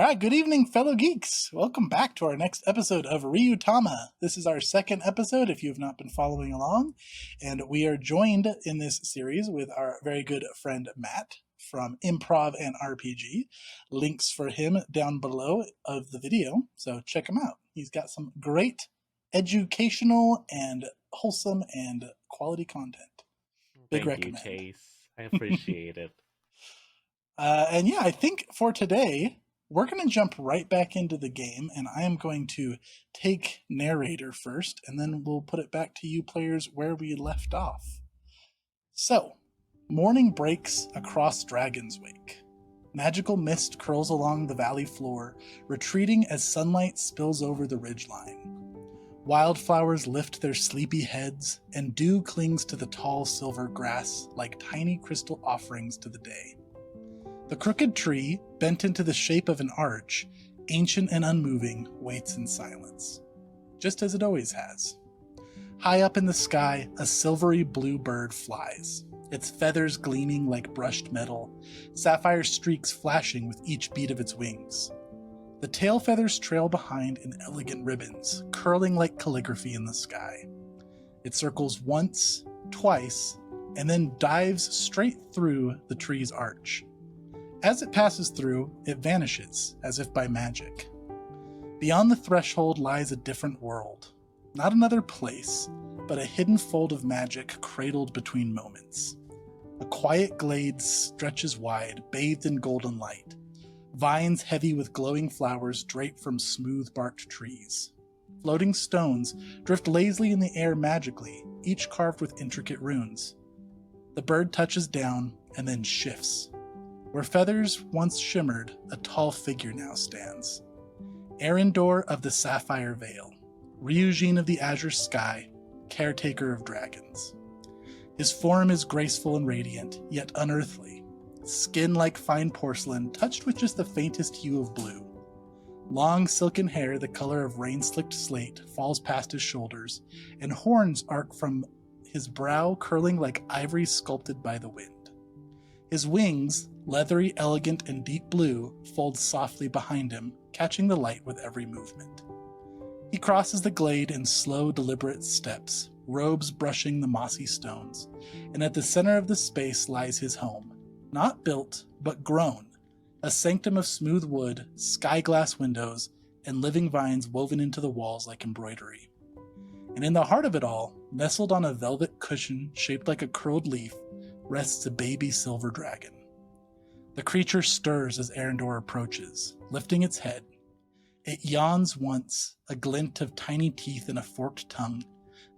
right, good evening, fellow geeks. Welcome back to our next episode of Ryuutama. This is our second episode, if you have not been following along, and we are joined in this series with our very good friend Matt from Improv and RPG. Links for him down below of the video, so check him out. He's got some great educational and wholesome and quality content. Big Thank you, recommend. Chase. I appreciate it. And yeah, I think for today, we're going to jump right back into the game, and I am going to take narrator first, and then we'll put it back to you players where we left off. So, morning breaks across Dragon's Wake. Magical mist curls along the valley floor, retreating as sunlight spills over the ridgeline. Wildflowers lift their sleepy heads, and dew clings to the tall silver grass like tiny crystal offerings to the day. The crooked tree, bent into the shape of an arch, ancient and unmoving, waits in silence, just as it always has. High up in the sky, a silvery blue bird flies, its feathers gleaming like brushed metal, sapphire streaks flashing with each beat of its wings. The tail feathers trail behind in elegant ribbons, curling like calligraphy in the sky. It circles once, twice, and then dives straight through the tree's arch. As it passes through, it vanishes, as if by magic. Beyond the threshold lies a different world. Not another place, but a hidden fold of magic cradled between moments. A quiet glade stretches wide, bathed in golden light. Vines heavy with glowing flowers drape from smooth-barked trees. Floating stones drift lazily in the air magically, each carved with intricate runes. The bird touches down and then shifts. Where feathers once shimmered, a tall figure now stands. Arendor of the Sapphire Vale, Ryuutama of the Azure Sky, caretaker of dragons. His form is graceful and radiant, yet unearthly. Skin like fine porcelain, touched with just the faintest hue of blue. Long silken hair, the color of rain-slicked slate, falls past his shoulders, and horns arc from his brow, curling like ivory sculpted by the wind. His wings, leathery, elegant, and deep blue, fold softly behind him, catching the light with every movement. He crosses the glade in slow, deliberate steps, robes brushing the mossy stones, and at the center of the space lies his home. Not built, but grown, a sanctum of smooth wood, sky-glass windows, and living vines woven into the walls like embroidery. And in the heart of it all, nestled on a velvet cushion shaped like a curled leaf, rests a baby silver dragon. The creature stirs as Arendor approaches, lifting its head. It yawns once, a glint of tiny teeth and a forked tongue,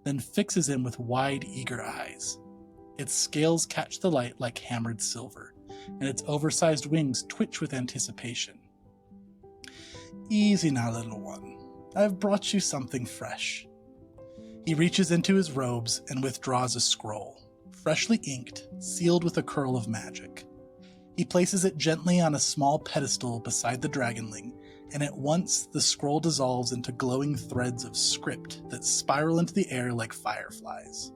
then fixes him with wide, eager eyes. Its scales catch the light like hammered silver, and its oversized wings twitch with anticipation. Easy now, little one. I've brought you something fresh. He reaches into his robes and withdraws a scroll, freshly inked, sealed with a curl of magic. He places it gently on a small pedestal beside the dragonling, and at once the scroll dissolves into glowing threads of script that spiral into the air like fireflies.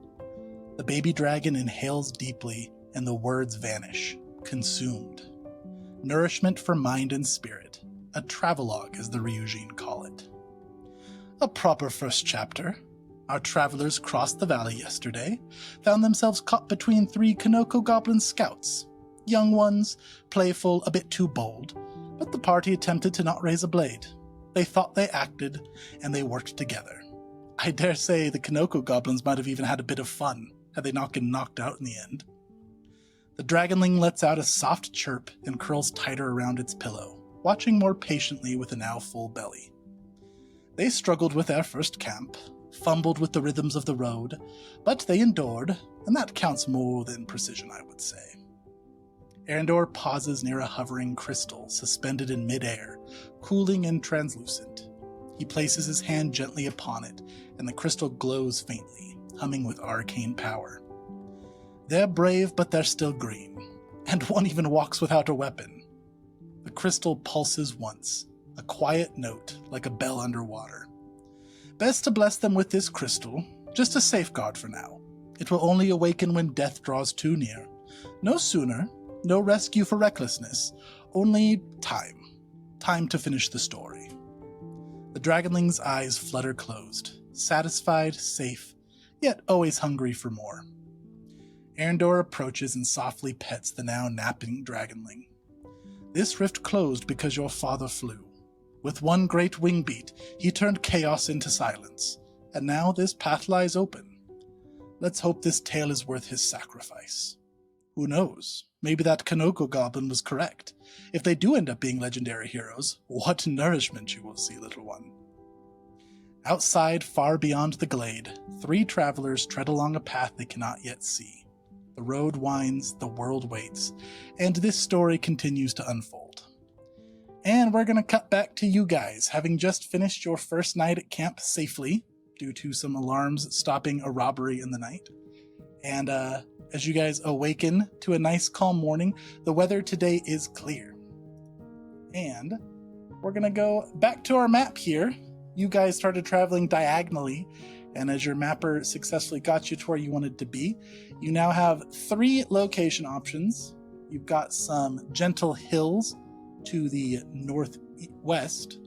The baby dragon inhales deeply, and the words vanish, consumed. Nourishment for mind and spirit, a travelogue as the Ryuujin call it. A proper first chapter. Our travelers crossed the valley yesterday, found themselves caught between 3 Kanoko goblin scouts. Young ones, playful, a bit too bold, but the party attempted to not raise a blade. They thought they acted, and they worked together. I dare say the Kanoko goblins might have even had a bit of fun, had they not been knocked out in the end. The dragonling lets out a soft chirp and curls tighter around its pillow, watching more patiently with a now full belly. They struggled with their first camp, fumbled with the rhythms of the road, but they endured, and that counts more than precision, I would say. Arendor pauses near a hovering crystal suspended in midair, cooling and translucent. He places his hand gently upon it, and the crystal glows faintly, humming with arcane power. They're brave, but they're still green, and one even walks without a weapon. The crystal pulses once, a quiet note like a bell underwater. Best to bless them with this crystal, just a safeguard for now. It will only awaken when death draws too near. No sooner, no rescue for recklessness, only time. time to finish the story. The dragonling's eyes flutter closed, satisfied, safe, yet always hungry for more. Arendor approaches and softly pets the now napping dragonling. This rift closed because your father flew. With one great wing beat, he turned chaos into silence, and now this path lies open. Let's hope this tale is worth his sacrifice. Who knows? Maybe that Kanoko goblin was correct. If they do end up being legendary heroes, what nourishment you will see, little one. Outside, far beyond the glade, 3 travelers tread along a path they cannot yet see. The road winds, the world waits, and this story continues to unfold. And we're going to cut back to you guys, having just finished your first night at camp safely, due to some alarms stopping a robbery in the night. And as you guys awaken to a nice calm morning, the weather today is clear. And we're going to go back to our map here. You guys started traveling diagonally, and as your mapper successfully got you to where you wanted to be, you now have 3 location options. You've got some gentle hills to the northwest,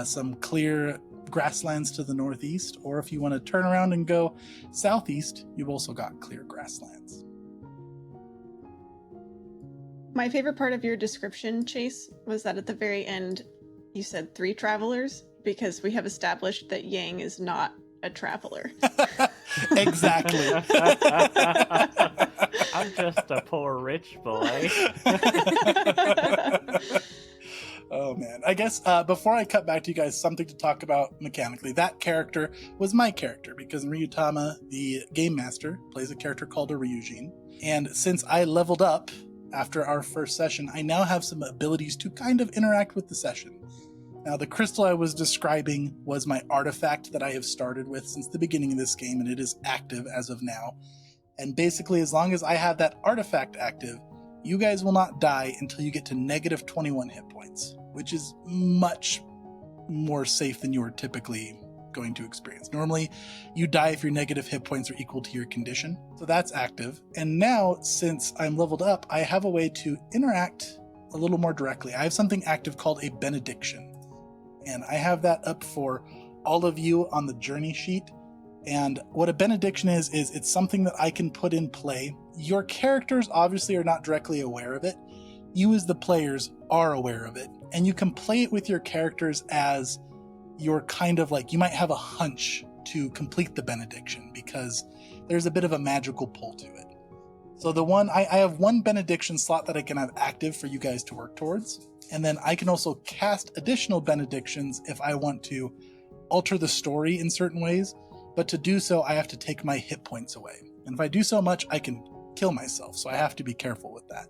some clear grasslands to the northeast, or if you want to turn around and go southeast, you've also got clear grasslands. My favorite part of your description, Chase, was that at the very end you said 3 travelers, because we have established that Yang is not a traveler. Exactly. I'm just a poor rich boy. Oh man, I guess before I cut back to you guys, something to talk about mechanically. That character was my character, because in Ryuutama, the game master plays a character called a Ryujin. And since I leveled up after our first session, I now have some abilities to kind of interact with the session. Now, the crystal I was describing was my artifact that I have started with since the beginning of this game, and it is active as of now. And basically, as long as I have that artifact active, you guys will not die until you get to negative 21 hit points, which is much more safe than you are typically going to experience. Normally, you die if your negative hit points are equal to your condition. So that's active. And now, since I'm leveled up, I have a way to interact a little more directly. I have something active called a benediction. And I have that up for all of you on the journey sheet. And what a benediction is it's something that I can put in play. Your characters obviously are not directly aware of it. You as the players are aware of it. And you can play it with your characters as you're kind of like, you might have a hunch to complete the benediction because there's a bit of a magical pull to it. So the one, I have 1 benediction slot that I can have active for you guys to work towards. And then I can also cast additional benedictions if I want to alter the story in certain ways. But to do so, I have to take my hit points away. And if I do so much, I can kill myself. So I have to be careful with that.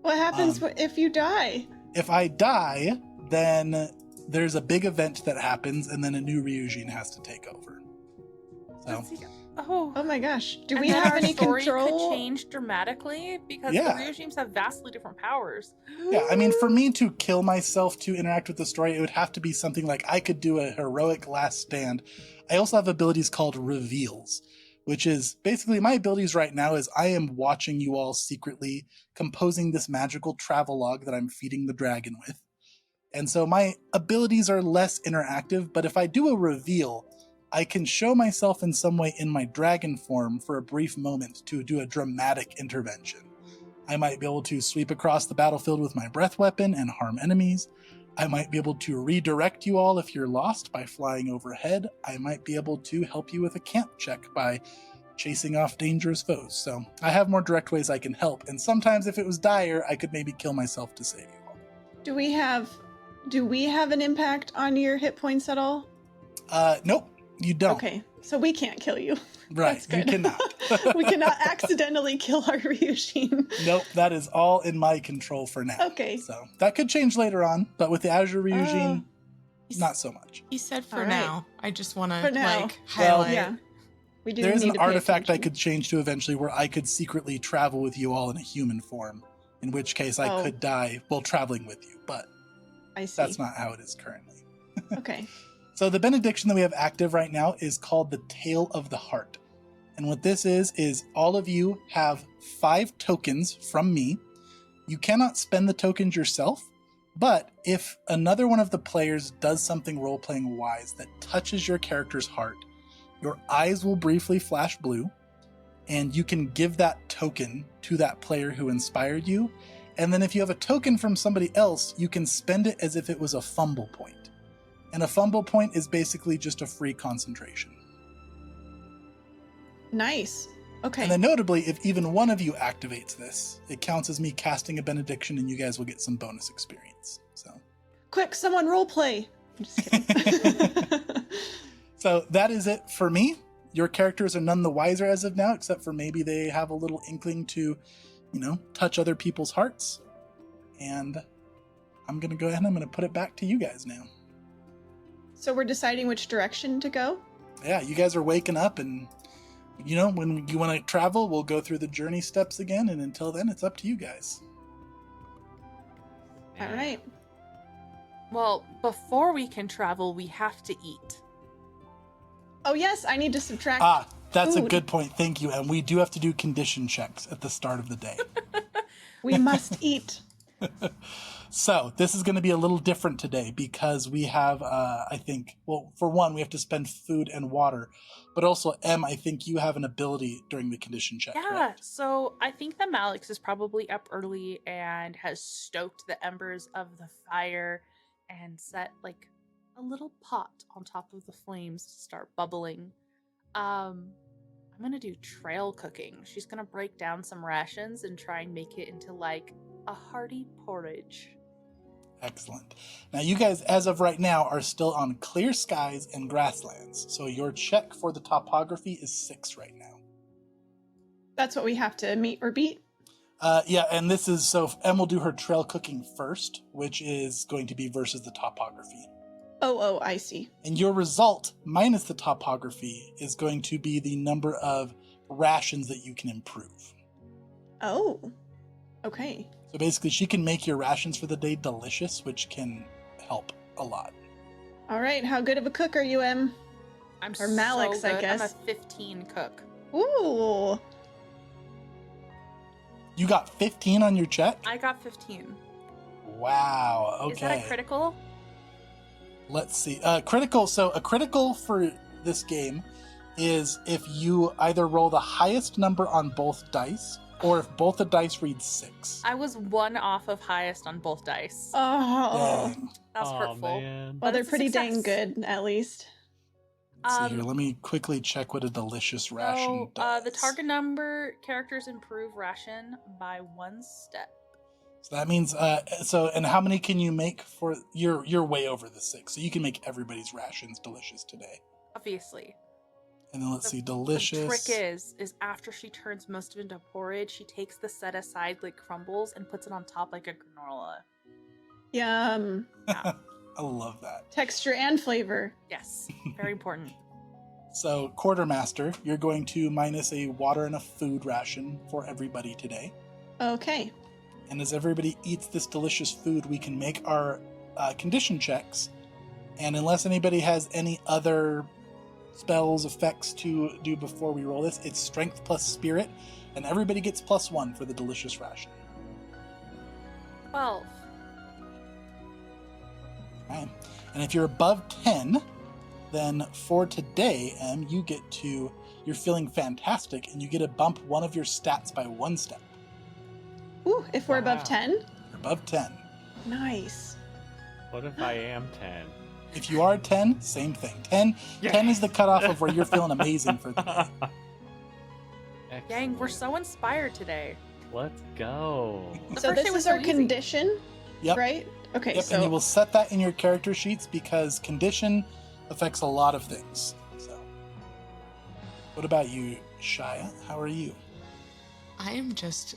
What happens if you die? If I die, then there's a big event that happens, and then a new Ryujin has to take over. So, Oh my gosh. Do we And then have our any story control? could change dramatically because Yeah. the regimes have vastly different powers. yeah, I mean, for me to kill myself to interact with the story, it would have to be something like I could do a heroic last stand. I also have abilities called reveals, which is basically my abilities right now is I am watching you all secretly composing this magical travelogue that I'm feeding the dragon with. And so my abilities are less interactive, but if I do a reveal, I can show myself in some way in my dragon form for a brief moment to do a dramatic intervention. I might be able to sweep across the battlefield with my breath weapon and harm enemies. I might be able to redirect you all if you're lost by flying overhead. I might be able to help you with a camp check by chasing off dangerous foes. So I have more direct ways I can help, and sometimes if it was dire, I could maybe kill myself to save you all. Do we have an impact on your hit points at all? Nope, you don't. Okay, so we can't kill you. Right, That's good. you cannot. We cannot accidentally kill our Ryujin. Nope, that is all in my control for now. Okay. So that could change later on, but with the Azure Ryujin, not so much. He said for All right. now. I just want For to now. like Well, highlight. Yeah. We do There is need an to pay artifact I attention. could change to eventually where I could secretly travel with you all in a human form, in which case I Oh. could die while traveling with you, but I see. that's not how it is currently. Okay. So the benediction that we have active right now is called the Tale of the Heart. And what this is all of you have 5 tokens from me. You cannot spend the tokens yourself, But if another one of the players does something role-playing wise that touches your character's heart, your eyes will briefly flash blue, and you can give that token to that player who inspired you. And then if you have a token from somebody else, you can spend it as if it was a fumble point. And a fumble point is basically just a free concentration. Nice. Okay. And then notably, if even one of you activates this, it counts as me casting a benediction and you guys will get some bonus experience. So, Quick, someone roleplay. I'm just kidding. so that is it for me. Your characters are none the wiser as of now, except for maybe they have a little inkling to, touch other people's hearts. And I'm going to go ahead and I'm going to put it back to you guys now. So we're deciding which direction to go? Yeah, you guys are waking up and, when you want to travel, we'll go through the journey steps again. And until then, it's up to you guys. All right. Well, before we can travel, we have to eat. Oh, yes, I need to subtract. That's food. a good point. Thank you. And we do have to do condition checks at the start of the day. We must eat. So this is going to be a little different today because we have, I think, for one, we have to spend food and water. But also, Em, I think you have an ability during the condition check. Yeah, correct? so I think that Malix is probably up early and has stoked the embers of the fire and set like a little pot on top of the flames to start bubbling. I'm gonna do trail cooking. She's gonna break down some rations and try and make it into like a hearty porridge. Excellent. Now, you guys, as of right now, are still on clear skies and grasslands. So your check for the topography is 6 right now. That's what we have to meet or beat? Yeah, and this is, so Em will do her trail cooking first, which is going to be versus the topography. Oh, I see. And your result, minus the topography, is going to be the number of rations that you can improve. Oh, okay. So basically, she can make your rations for the day delicious, which can help a lot. All right, how good of a cook are you, Em? I'm Or Malix, so I good. guess. I'm a 15 cook. Ooh. You got 15 on your check? I got 15. Wow, okay. Is that a critical? Let's see. Critical. So a critical for this game is if you either roll the highest number on both dice, or if both the dice read 6. I was 1 off of highest on both dice. Oh. Dang. That's hurtful. Man. Well, But they're it's a pretty dang success. good, at least. Let's see here. Let me quickly check what a delicious ration does. The target number characters improve ration by 1 step. So that means, and how many can you make for, you're way over the 6, so you can make everybody's rations delicious today. Obviously. And then let's see, The delicious. trick is after she turns most of it into porridge, she takes the set aside like crumbles and puts it on top like a granola. Yum. I love that. Texture and flavor. Yes, very important. So, Quartermaster, you're going to minus a water and a food ration for everybody today. Okay. And as everybody eats this delicious food, we can make our condition checks. And unless anybody has any other spells, effects to do before we roll this, it's strength plus spirit, and everybody gets +1 for the delicious ration. 12. Right. And if you're above 10, then for today, Em, you're feeling fantastic, and you get to bump one of your stats by 1 step. Ooh, if we're above Wow. 10? You're above 10. Nice. What if I am 10? If you are 10, same thing. 10 is the cutoff of where you're feeling amazing for the day. Dang, we're so inspired today. Let's go. The So first this day was is our so easy. condition, Yep. right? Okay, Yep, so and you will set that in your character sheets because condition affects a lot of things. So, what about you, Shia? How are you? I am just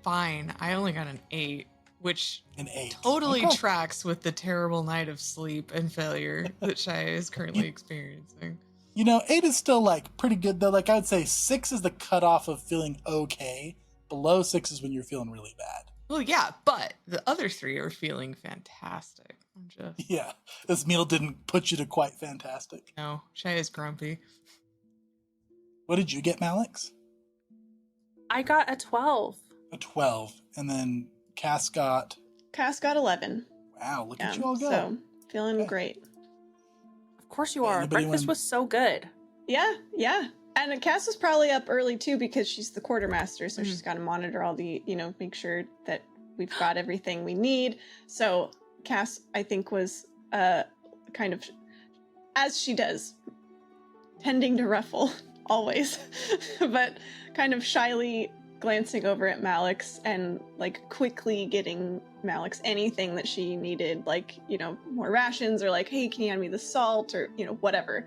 fine. I only got an 8, which An 8. totally Okay. tracks with the terrible night of sleep and failure that Shia is currently experiencing. 8 is still pretty good though. I would say 6 is the cutoff of feeling okay. Below 6 is when you're feeling really bad. Well, yeah, but the other 3 are feeling fantastic. I'm just, Yeah, this meal didn't put you to quite fantastic. no, Shia's grumpy. What did you get, Malix? I got a 12. A 12. And then Cass got... Cass got 11. Wow, look Yeah, at you all go. so feeling Okay. great. Of course you are. Anybody Breakfast want- was so good. Yeah. And Cass was probably up early too because she's the quartermaster, so Mhm. she's got to monitor all the, make sure that we've got everything we need. So Cass, I think, was kind of, as she does, tending to ruffle always, but kind of shyly glancing over at Malix and like quickly getting Malix anything that she needed, like, more rations or like, hey, can you hand me the salt or, whatever.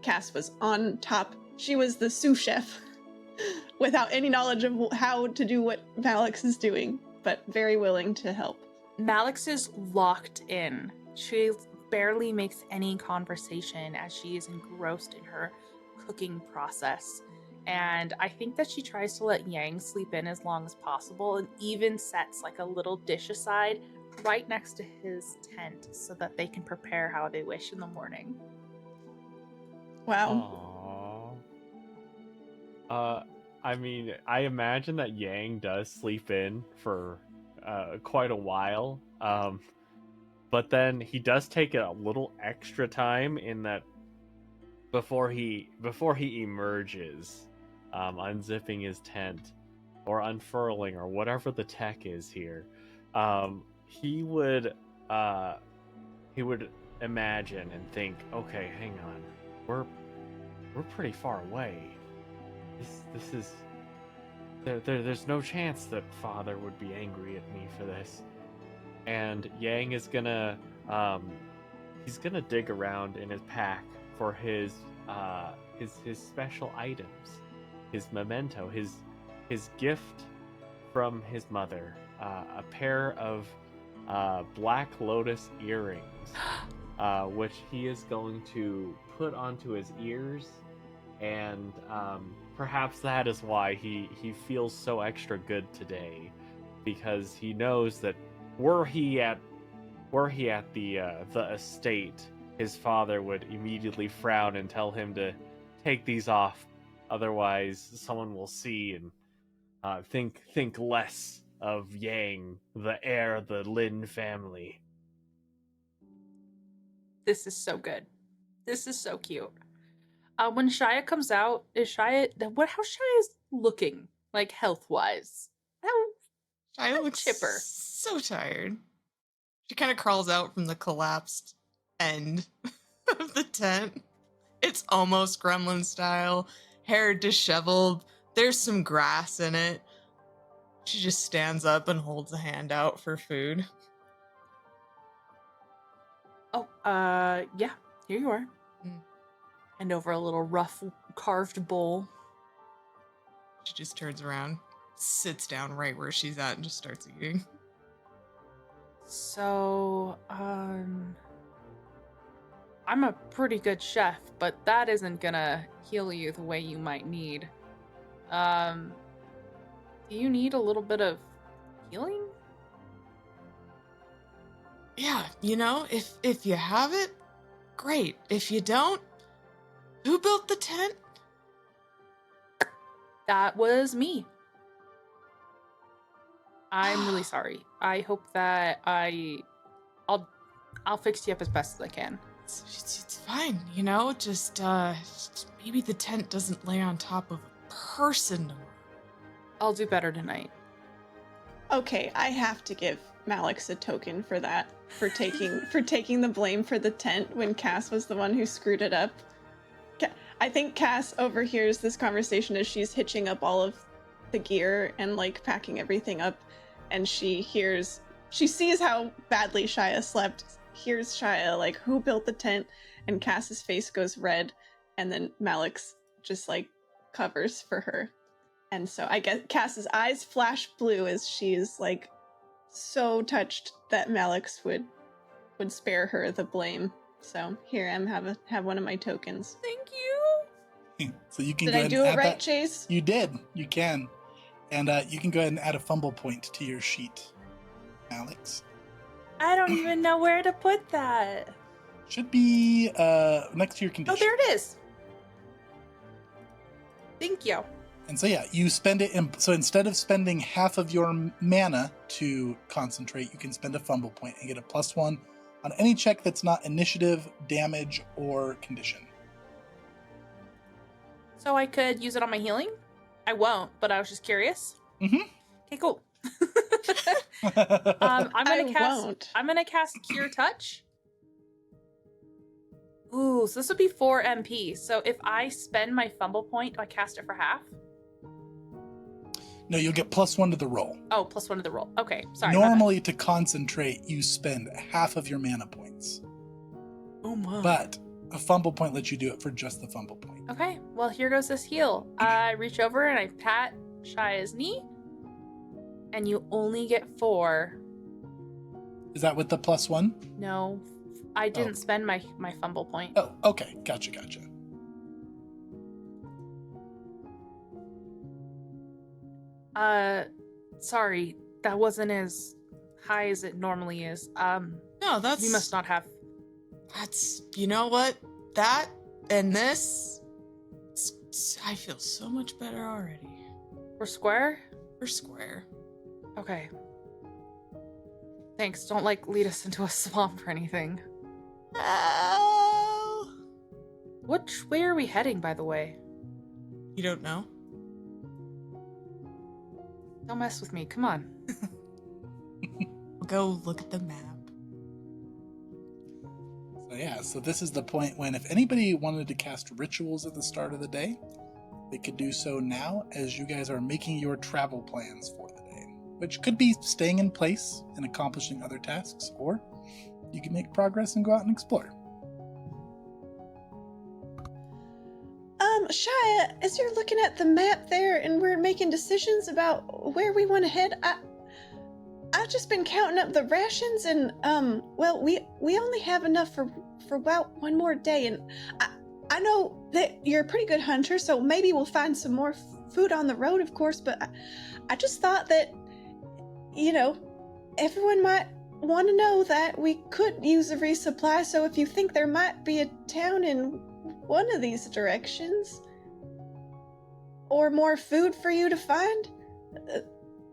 Cass was on top. She was the sous chef without any knowledge of how to do what Malix is doing, but very willing to help. Malix is locked in. She barely makes any conversation as she is engrossed in her cooking process. And I think that she tries to let Yang sleep in as long as possible and even sets like a little dish aside right next to his tent so that they can prepare how they wish in the morning. Wow. Aww. I mean, I imagine that Yang does sleep in for quite a while. But then he does take a little extra time in that before he emerges, unzipping his tent or unfurling or whatever the tech is here. He would imagine and think, okay, hang on, we're pretty far away. This is there's no chance that Father would be angry at me for this. And Yang is gonna he's gonna dig around in his pack for his special items, his memento, his gift from his mother, a pair of black lotus earrings, which he is going to put onto his ears, and perhaps that is why he feels so extra good today, because he knows that were he at the estate, his father would immediately frown and tell him to take these off, otherwise someone will see and think less of Yang, the heir of the Lin family. This is so good. This is so cute. When Shia comes out, how's Shia is looking, like, health-wise? Shia looks chipper. so tired. She kind of crawls out from the collapsed end of the tent. It's almost gremlin style, hair disheveled. There's some grass in it. She just stands up and holds a hand out for food. Oh, yeah, here you are. Mm. And over a little rough carved bowl. She just turns around, sits down right where she's at, and just starts eating. So, I'm a pretty good chef, but that isn't gonna heal you the way you might need. Do you need a little bit of healing? Yeah, if you have it, great. If you don't, who built the tent? That was me. I'm really sorry. I hope that I'll fix you up as best as I can. It's fine, just maybe the tent doesn't lay on top of a person. I'll do better tonight. Okay, I have to give Malix a token for that, for taking the blame for the tent when Cass was the one who screwed it up. I think Cass overhears this conversation as she's hitching up all of the gear and like packing everything up, and she sees how badly Shia slept, hears Shia like, who built the tent, and Cass's face goes red, and then Malix just like covers for her. And so I guess Cass's eyes flash blue as she's like so touched that Malix would spare her the blame. So here, have one of my tokens. Thank you. So you can Did go I ahead do and it add right, that. Chase? You did. You can. And you can go ahead and add a fumble point to your sheet, Alex. I don't even know where to put that. Should be next to your condition. Oh, there it is. Thank you. And so, yeah, you spend it. So instead of spending half of your mana to concentrate, you can spend a fumble point and get a +1 on any check that's not initiative, damage, or condition. So I could use it on my healing? I won't, but I was just curious. Mm-hmm. Okay, cool. I I'm gonna cast Cure Touch. Ooh, so this would be 4 MP. So if I spend my fumble point, do I cast it for half? No, you'll get +1 to the roll. Oh, +1 to the roll. Okay, sorry. Normally, to concentrate, you spend half of your mana points. Oh my. But a fumble point lets you do it for just the fumble point. Okay, well, here goes this heal. I reach over and I pat Shia's knee, and you only get 4. Is that with the +1? No, I didn't spend my fumble point. Oh, okay. Gotcha. Sorry, that wasn't as high as it normally is. No, that's... You must not have. That's... You know what? That and this... I feel so much better already. We're square? We're square. Okay. Thanks, don't, lead us into a swamp or anything. Oh. Which way are we heading, by the way? You don't know? Don't mess with me, come on. We'll go look at the map. So yeah, so this is the point when if anybody wanted to cast rituals at the start of the day, they could do so now as you guys are making your travel plans for the day, which could be staying in place and accomplishing other tasks, or you can make progress and go out and explore. Shia, as you're looking at the map there and we're making decisions about where we want to head, I've just been counting up the rations and, well, we only have enough for about one more day, and I know that you're a pretty good hunter, so maybe we'll find some more food on the road, of course, but I just thought that, everyone might want to know that we could use a resupply, so if you think there might be a town in one of these directions, or more food for you to find,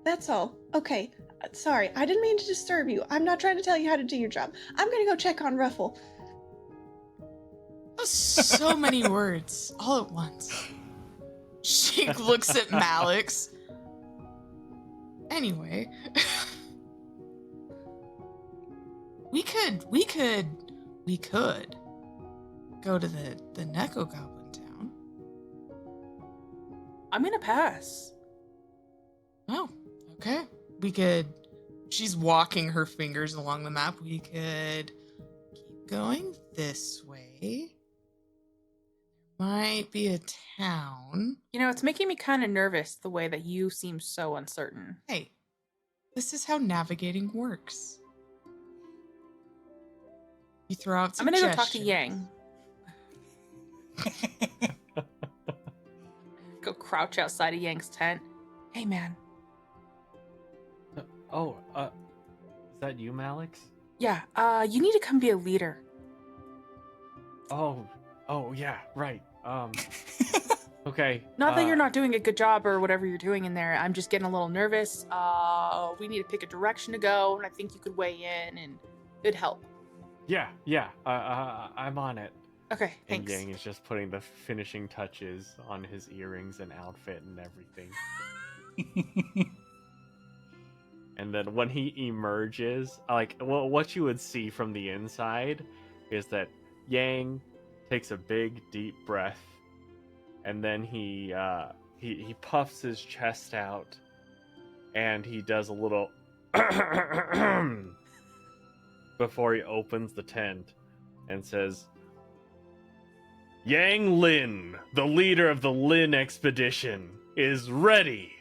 that's all. Okay, sorry, I didn't mean to disturb you. I'm not trying to tell you how to do your job. I'm gonna go check on Ruffle. So many words all at once. She looks at Malix. Anyway, we could go to the Neko Goblin town. I'm gonna pass. Oh, okay. We could... She's walking her fingers along the map. We could keep going this way. Might be a town. It's making me kind of nervous the way that you seem so uncertain. Hey, this is how navigating works. You throw out I'm gonna suggestions. go talk to Yang. Go crouch outside of Yang's tent. Hey, man. Is that you, Malix? Yeah, you need to come be a leader. Oh, yeah, right. Okay. Not that you're not doing a good job or whatever you're doing in there. I'm just getting a little nervous. We need to pick a direction to go, and I think you could weigh in, and it'd help. Yeah. I'm on it. Okay, And thanks. Yang is just putting the finishing touches on his earrings and outfit and everything. And then when he emerges, what you would see from the inside is that Yang takes a big, deep breath, and then he puffs his chest out, and he does a little before he opens the tent and says, "Yang Lin, the leader of the Lin Expedition, is ready."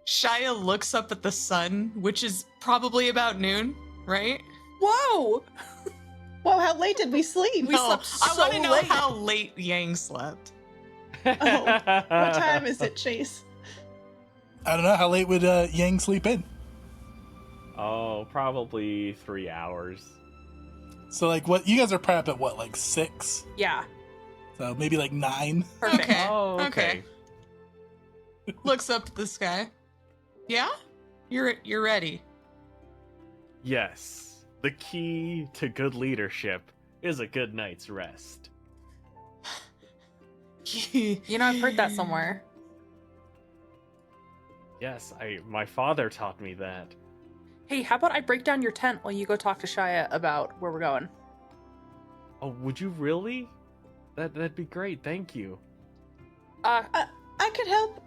Shia looks up at the sun, which is probably about noon, right? Whoa! Whoa, how late did we sleep? We slept I want to so know late. how late Yang slept. Oh, what time is it, Chase? I don't know. How late would Yang sleep in? Oh, probably 3 hours. So, what you guys are probably up at 6? Yeah. So maybe like 9. Perfect. Okay. Oh, Okay. Looks up at the sky. Yeah? You're ready. Yes. The key to good leadership is a good night's rest. You know, I've heard that somewhere. Yes, my father taught me that. Hey, how about I break down your tent while you go talk to Shia about where we're going? Oh, would you really? That'd be great. Thank you. I could help.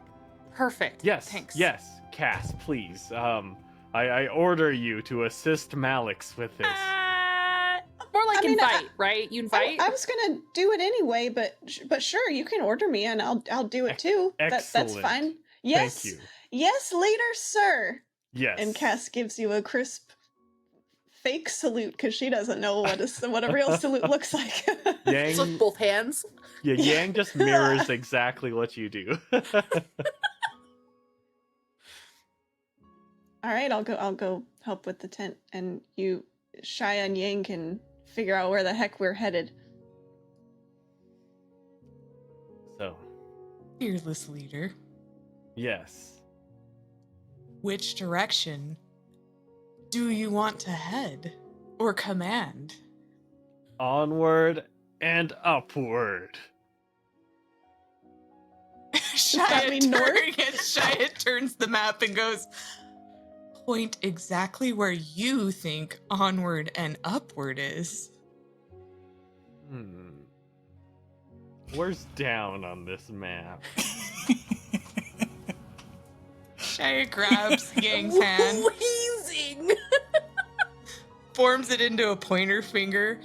Perfect. Yes. Thanks. Yes, Cass, please. I order you to assist Malix with this. More like I mean, invite, right? You invite? I was gonna do it anyway, but sure, you can order me and I'll do it too. That's Excellent. fine. Yes. Thank you. Yes, leader, sir. Yes. And Cass gives you a crisp fake salute because she doesn't know what a real salute looks like. It's with Yang, both hands. yeah, Yang just mirrors exactly what you do. All right, I'll go help with the tent, and you, Shia and Yang can figure out where the heck we're headed. So, Fearless leader. yes. Which direction do you want to head or command? Onward and upward. that mean north? Shia turns the map and goes, point exactly where you think onward and upward is. Where's down on this map? Shia grabs Yang's hand, Wheezing. forms it into a pointer finger,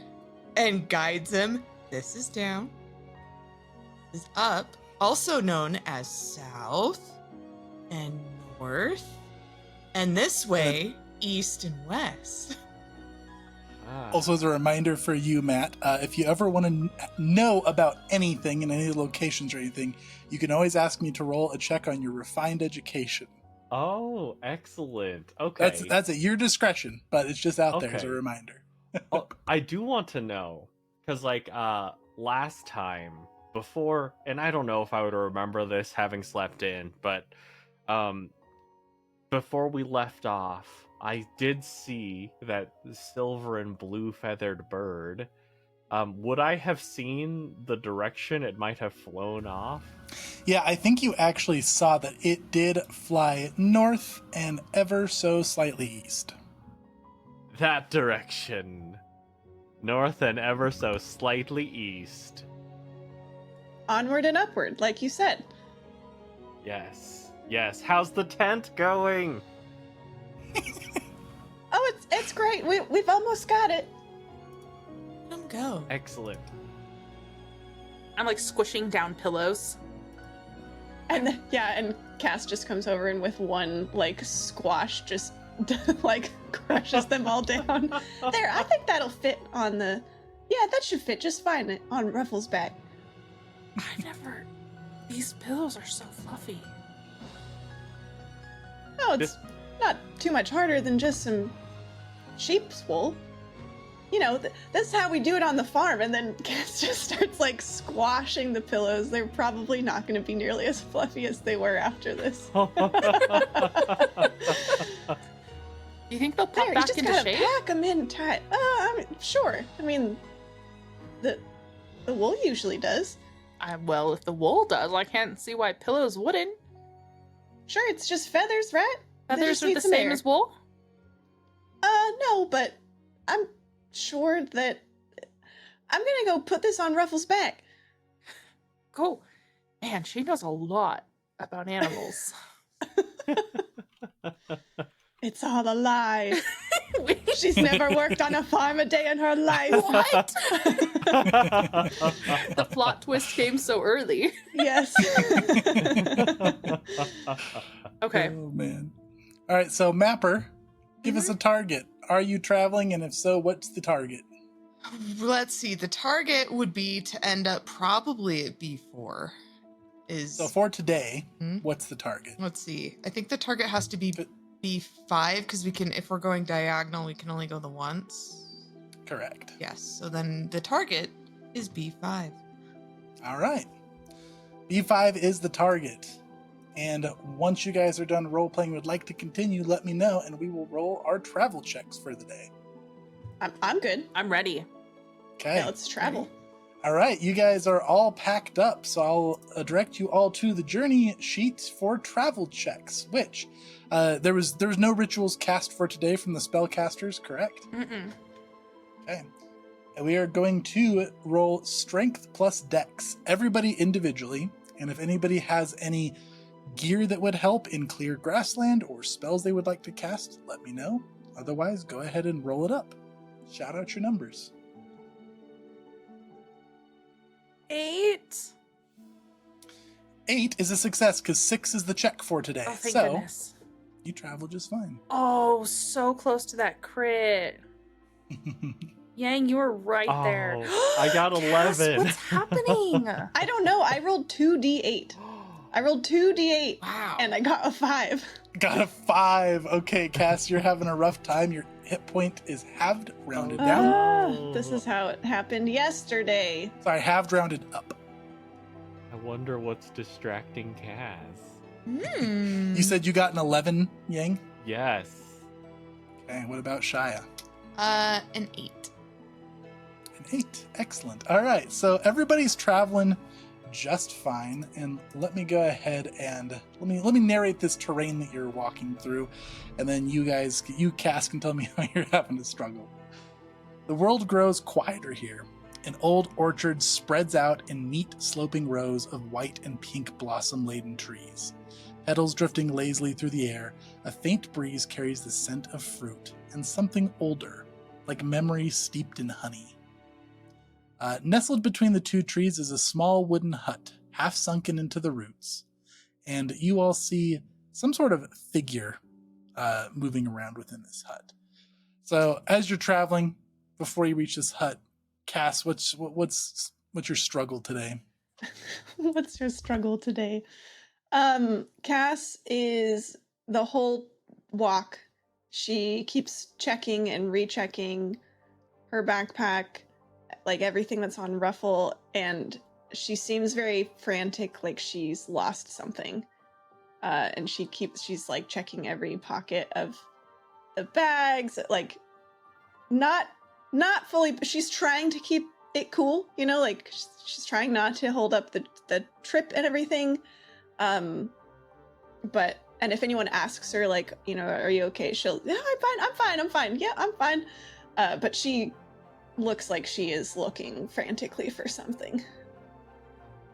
and guides him. This is down. This is up, also known as south and north. And this way, east and west. Also, as a reminder for you, Matt, if you ever want to know about anything in any locations or anything, you can always ask me to roll a check on your refined education. Oh, excellent. Okay. That's at your discretion, but it's just out there as a Okay. reminder. Oh, I do want to know, because, like, last time, before, and I don't know if I would remember this having slept in, but, before we left off, I did see that silver and blue feathered bird. Would I have seen the direction it might have flown off? Yeah, I think you actually saw that it did fly north and ever so slightly east. That direction. North and ever so slightly east. Onward and upward, like you said. Yes. Yes. How's the tent going? Oh, it's great. We've almost got it. Let him go. Excellent. I'm like squishing down pillows. And and Cass just comes over and with one like squash just like crushes them all down. There, I think that'll fit on the. Yeah, that should fit just fine on Ruffles' back. I've never. These pillows are so fluffy. No, it's not too much harder than just some sheep's wool. You know, this is how we do it on the farm. And then Cass just starts like squashing the pillows. They're probably not going to be nearly as fluffy as they were after this. Do you think they'll pop There, you back just into gotta shape? pack them in tight. I mean, sure. I mean, the wool usually does. Well, if the wool does, I can't see why pillows wouldn't. Sure, it's just feathers, right? They Feathers just are need the some same air. as wool? No, but I'm sure that I'm gonna go put this on Ruffles' back. Cool. Man, she knows a lot about animals. It's all a lie. She's never worked on a farm a day in her life. What? The plot twist came so early. Yes. Okay. Oh, man. All right, so Mapper, give us a target. Are you traveling? And if so, what's the target? Let's see. The target would be to end up probably at B4. So for today, Hmm? what's the target? Let's see. I think the target has to be B5 because we can, if we're going diagonal, we can only go the once. Correct. Yes. So then the target is B5. All right. B5 is the target. And once you guys are done role-playing, would like to continue, let me know, and we will roll our travel checks for the day. I'm good. I'm ready. Okay. Yeah, let's travel. All right, you guys are all packed up, so I'll direct you all to the journey sheet for travel checks, which there was no rituals cast for today from the spellcasters, correct? Mm-mm. Okay. And we are going to roll strength plus dex, everybody individually, and if anybody has any gear that would help in clear grassland or spells they would like to cast, let me know. Otherwise, go ahead and roll it up. Shout out your numbers. 8. 8 is a success because 6 is the check for today. Oh, thank so goodness. you travel just fine. Oh, so close to that crit. Yang, you were right there. I got Cass, 11. what's happening? I don't know. I rolled 2d8. I rolled 2d8 Wow. and I got a 5. Got a 5. Okay, Cass, you're having a rough time. Your hit point is halved, rounded down. This is how it happened yesterday. Sorry, halved, rounded up. I wonder what's distracting Kaz. You said you got an 11, Yang? Yes. Okay, what about Shia? An 8. An 8. Excellent. All right, so everybody's traveling just fine, and let me go ahead and let me narrate this terrain that you're walking through, and then you Cass can tell me how you're having to struggle. The world grows quieter here. An old orchard spreads out in neat sloping rows of white and pink blossom-laden trees. Petals drifting lazily through the air, a faint breeze carries the scent of fruit and something older, like memory steeped in honey. Nestled between the two trees is a small wooden hut, half sunken into the roots, and you all see some sort of figure moving around within this hut. So as you're traveling, before you reach this hut, Cass, what's your struggle today? What's your struggle today? Cass is the whole walk. She keeps checking and rechecking her backpack, like everything that's on ruffle, and she seems very frantic, like she's lost something. And she's like checking every pocket of the bags, like not fully, but she's trying to keep it cool, you know, like she's trying not to hold up the trip and everything. But and if anyone asks her, like, you know, are you okay? She'll, yeah, I'm fine. Yeah, I'm fine. But she looks like she is looking frantically for something.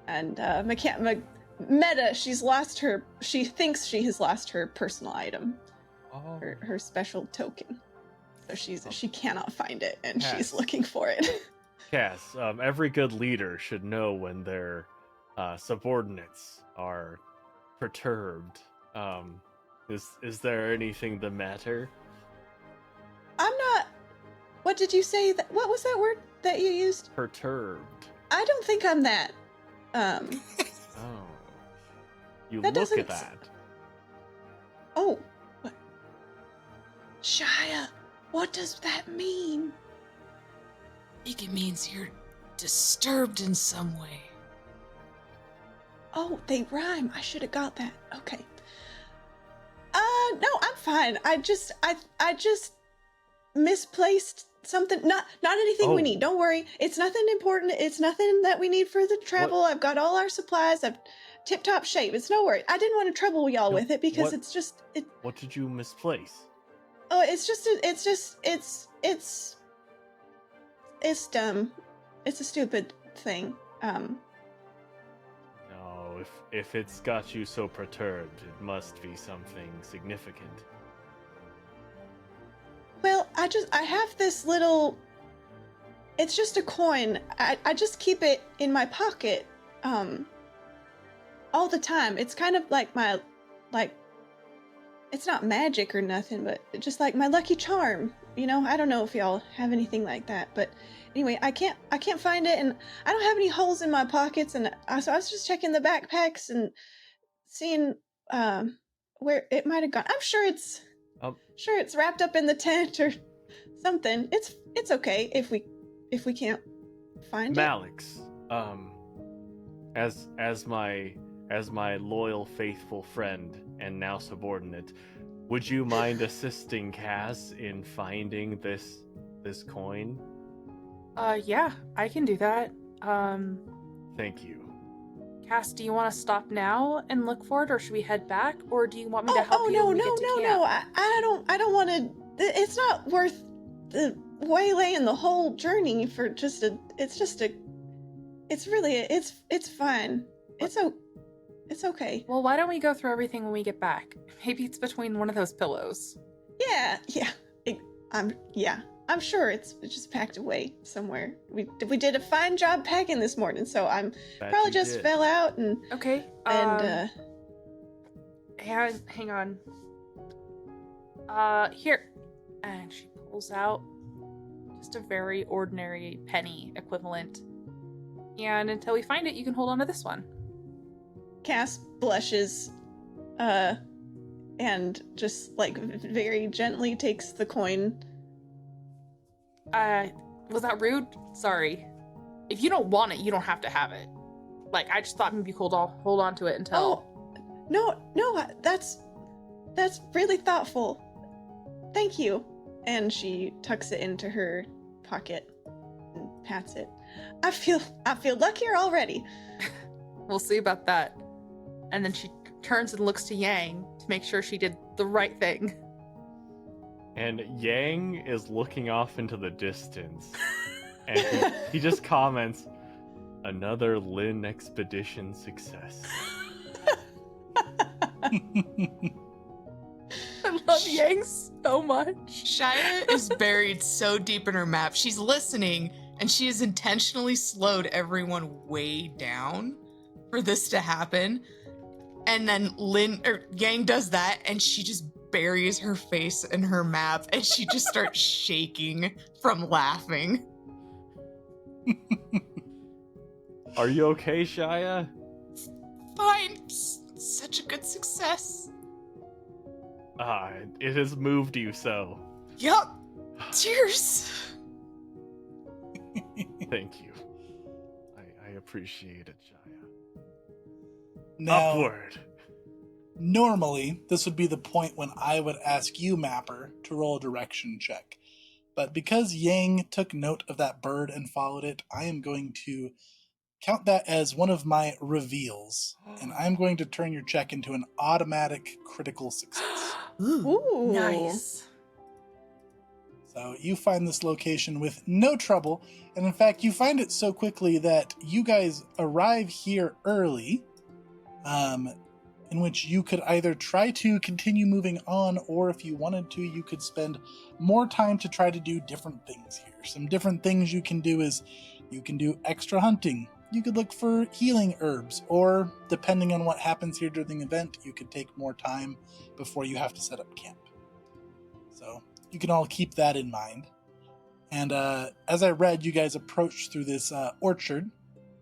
And Meta, she thinks she has lost her personal item, her special token. So she cannot find it, and she's looking for it. Cass, every good leader should know when their subordinates are perturbed. Is there anything the matter? I'm not. What did you say? What was that word that you used? Perturbed. I don't think I'm that. Oh. You That look at doesn't that. Oh. What? Shia, what does that mean? I think it means you're disturbed in some way. Oh, they rhyme. I should have got that. Okay. No, I'm fine. I just misplaced something. Not anything we need. Don't worry. It's nothing important. It's nothing that we need for the travel. I've got all our supplies. I've tip-top shape. It's no worry. I didn't want to trouble y'all with it because What did you misplace? Oh, it's dumb. It's a stupid thing. No, if it's got you so perturbed, it must be something significant. Well, I have this little, it's just a coin. I just keep it in my pocket, all the time. It's kind of like it's not magic or nothing, but just like my lucky charm. You know, I don't know if y'all have anything like that, but anyway, I can't find it, and I don't have any holes in my pockets, and so I was just checking the backpacks and seeing where it might have gone. I'm sure it's wrapped up in the tent or something. It's okay if we can't find Malix, as my loyal, faithful friend and now subordinate, would you mind assisting Cass in finding this coin? Yeah, I can do that. Thank you. Cass, do you want to stop now and look for it, or should we head back, or do you want me to Oh, help oh you no, when we no, get to no, camp? no. I don't want to. It's not worth the waylaying the whole journey for just a. It's just a. It's really. It's fine. It's okay. Well, why don't we go through everything when we get back? Maybe it's between one of those pillows. Yeah. I'm sure it's just packed away somewhere. We did a fine job packing this morning, so I'm That probably you just did. fell out and Okay. Hang on. Here. And she pulls out just a very ordinary penny equivalent. And until we find it, you can hold on to this one. Cass blushes, and just like very gently takes the coin. Was that rude? Sorry. If you don't want it, you don't have to have it. Like, I just thought maybe you could hold on to it until. Oh, no, that's really thoughtful. Thank you. And she tucks it into her pocket and pats it. I feel luckier already. We'll see about that. And then she turns and looks to Yang to make sure she did the right thing. And Yang is looking off into the distance. And he just comments, "Another Lin Expedition success." I love Yang so much. Shia is buried so deep in her map. She's listening, and she has intentionally slowed everyone way down for this to happen. And then Yang does that, and she just buries her face in her map, and she just starts shaking from laughing. Are you okay, Shia? Fine. Such a good success. It has moved you so. Yup. Cheers. Thank you. I appreciate it, Shia. Now, Upward. normally, this would be the point when I would ask you, Mapper, to roll a direction check. But because Yang took note of that bird and followed it, I am going to count that as one of my reveals. And I'm going to turn your check into an automatic critical success. Ooh. Nice. So you find this location with no trouble. And in fact, you find it so quickly that you guys arrive here early, in which you could either try to continue moving on, or if you wanted to, you could spend more time to try to do different things here. Some different things you can do is you can do extra hunting. You could look for healing herbs, or depending on what happens here during the event, you could take more time before you have to set up camp. So you can all keep that in mind. And as I read, you guys approach through this orchard.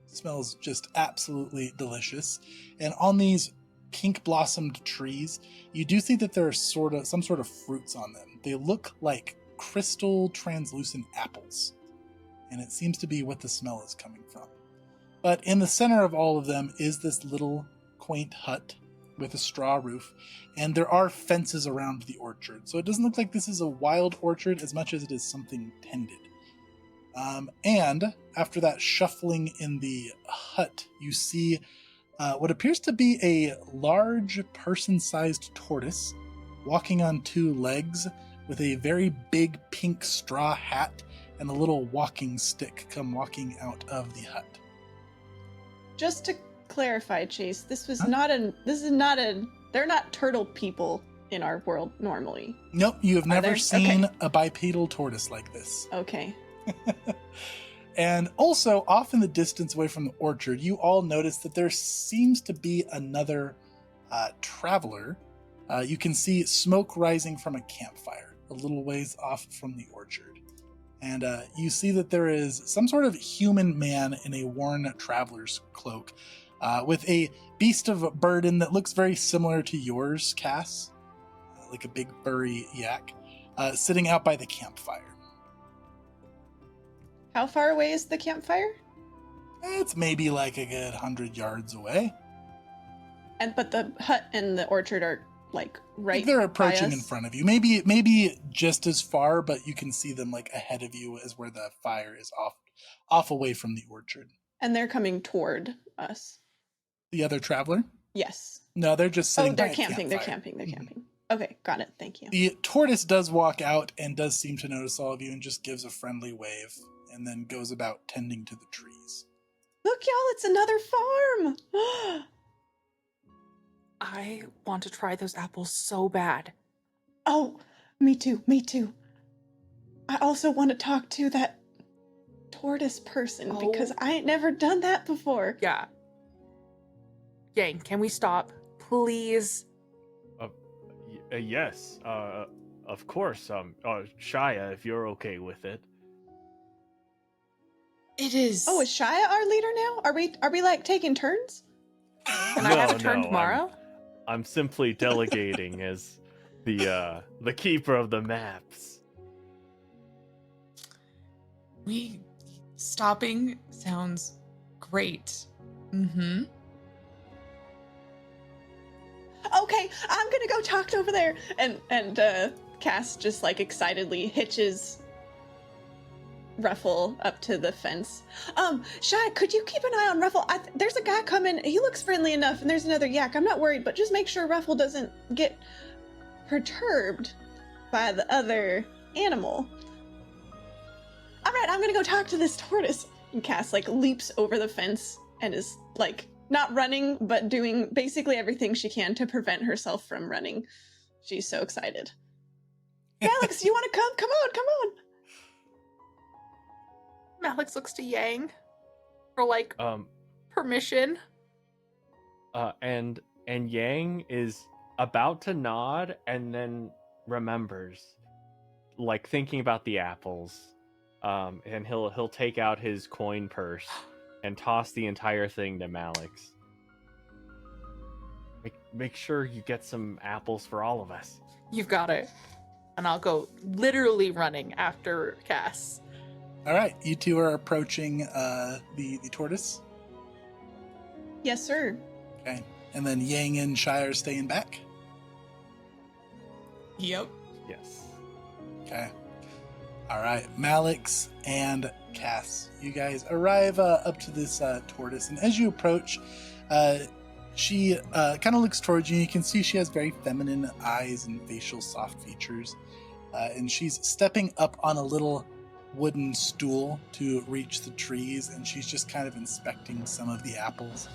It smells just absolutely delicious. And on these pink blossomed trees, you do see that there are some sort of fruits on them. They look like crystal translucent apples. And it seems to be what the smell is coming from. But in the center of all of them is this little quaint hut with a straw roof, and there are fences around the orchard. So it doesn't look like this is a wild orchard as much as it is something tended. And after that shuffling in the hut, you see what appears to be a large person-sized tortoise walking on two legs with a very big pink straw hat and a little walking stick come walking out of the hut. Just to clarify, Chase, this is Huh? they're not turtle people in our world normally. Nope, you have never there? seen Okay. a bipedal tortoise like this. Okay. And also, off in the distance away from the orchard, you all notice that there seems to be another traveler. You can see smoke rising from a campfire a little ways off from the orchard. And you see that there is some sort of human man in a worn traveler's cloak with a beast of burden that looks very similar to yours, Cass, like a big furry yak, sitting out by the campfire. How far away is the campfire? It's maybe like a good 100 yards away. But the hut and the orchard are like right They're by approaching in us? front of you. Maybe just as far, but you can see them like ahead of you as where the fire is off away from the orchard. And they're coming toward us. The other traveler? Yes. No, they're just sitting they're by a camping. They're campfire. camping. They're Mhm. camping. Okay, got it. Thank you. The tortoise does walk out and does seem to notice all of you and just gives a friendly wave and then goes about tending to the trees. Look, y'all, it's another farm. I want to try those apples so bad. Oh, me too. Me too. I also want to talk to that tortoise person because I ain't never done that before. Yeah. Yang, can we stop? Please. Yes. Of course. Shia, if you're okay with it. It is. Oh, is Shia our leader now? Are we like taking turns? Can I have a turn tomorrow? I'm simply delegating as the keeper of the maps. Stopping sounds great. Mm-hmm. Okay, I'm gonna go talk over there. And Cass just like excitedly hitches Ruffle up to the fence. Shia, could you keep an eye on Ruffle? There's a guy coming. He looks friendly enough, and there's another yak. I'm not worried, but just make sure Ruffle doesn't get perturbed by the other animal. All right, I'm gonna go talk to this tortoise. And Cass like leaps over the fence and is like not running, but doing basically everything she can to prevent herself from running. She's so excited. Alex, you want to come? Come on, come on. Alex looks to Yang for like permission. And Yang is about to nod and then remembers, like thinking about the apples. And he'll take out his coin purse and toss the entire thing to Malix. Make sure you get some apples for all of us. You've got it. And I'll go literally running after Cass. All right, you two are approaching the tortoise. Yes, sir. Okay, and then Yang and Shire are staying back. Yep. Yes. Okay. All right, Malix and Cass, you guys arrive up to this tortoise, and as you approach, she kind of looks towards you. And you can see she has very feminine eyes and facial soft features, and she's stepping up on a little wooden stool to reach the trees, and she's just kind of inspecting some of the apples.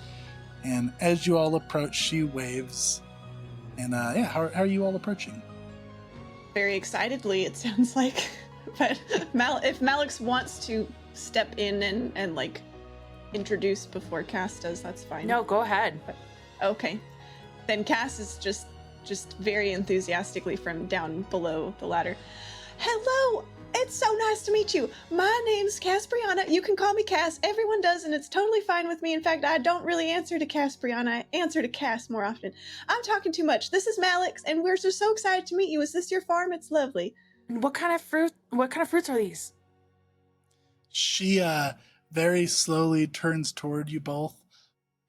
And as you all approach, she waves. And yeah, how are you all approaching? Very excitedly, it sounds like. But if Malix wants to step in and like introduce before Cass does, that's fine. No, go ahead. Okay. Then Cass is just very enthusiastically from down below the ladder. Hello! It's so nice to meet you. My name's Cass Brianna. You can call me Cass. Everyone does, and it's totally fine with me. In fact, I don't really answer to Cass Brianna. I answer to Cass more often. I'm talking too much. This is Malix, and we're just so excited to meet you. Is this your farm? It's lovely. What kind of fruits are these? She very slowly turns toward you both,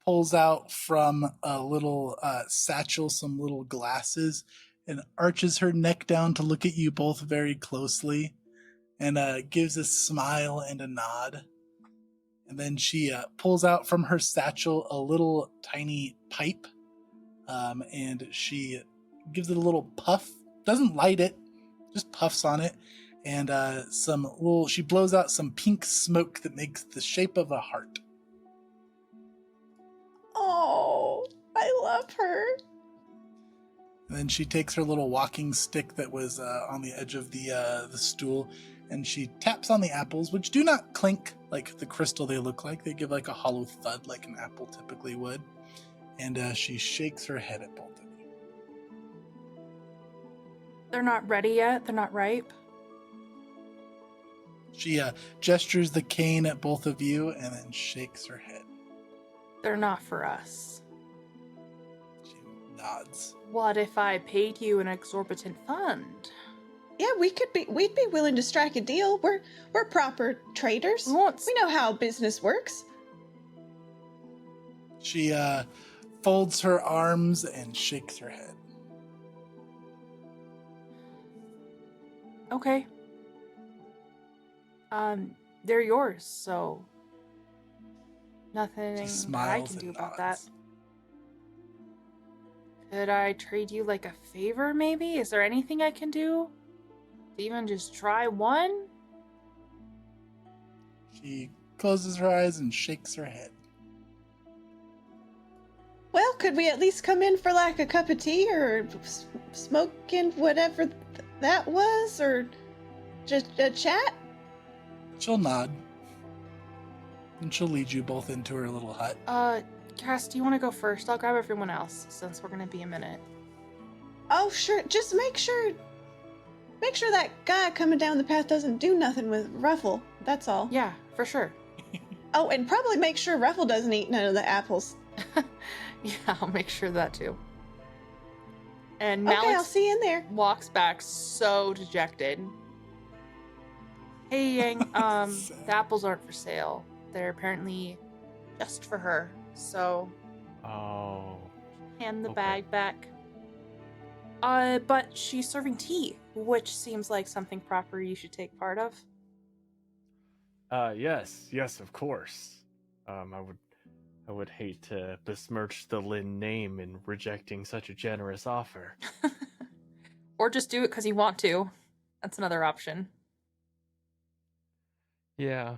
pulls out from a little satchel some little glasses, and arches her neck down to look at you both very closely, and gives a smile and a nod. And then she pulls out from her satchel a little tiny pipe, and she gives it a little puff. Doesn't light it, just puffs on it, and she blows out some pink smoke that makes the shape of a heart. Oh, I love her. And then she takes her little walking stick that was on the edge of the stool, and she taps on the apples, which do not clink like the crystal they look like. They give like a hollow thud like an apple typically would. And she shakes her head at both of you. They're not ready yet. They're not ripe. She gestures the cane at both of you and then shakes her head. They're not for us. She nods. What if I paid you an exorbitant fund? Yeah, we'd be willing to strike a deal. We're proper traders. We won't We know how business works. She folds her arms and shakes her head. Okay. They're yours, so nothing She that I smiles can do and about that. nods. Could I trade you like a favor, maybe? Is there anything I can do? To even just try one? She closes her eyes and shakes her head. Well, could we at least come in for like a cup of tea or smoking whatever that was, or just a chat? She'll nod. And she'll lead you both into her little hut. Cass, do you want to go first? I'll grab everyone else, since we're gonna be a minute. Oh, sure. Just make sure that guy coming down the path doesn't do nothing with Ruffle. That's all. Yeah, for sure. Oh, and probably make sure Ruffle doesn't eat none of the apples. Yeah, I'll make sure of that too. And Okay, I'll Malik see you in there. walks back so dejected. Hey, Yang, Sad. the apples aren't for sale. They're apparently just for her. So, Oh. hand the Okay. bag back. But she's serving tea, which seems like something proper you should take part of. Yes, of course. I would hate to besmirch the Lin name in rejecting such a generous offer. Or just do it because you want to. That's another option. Yeah.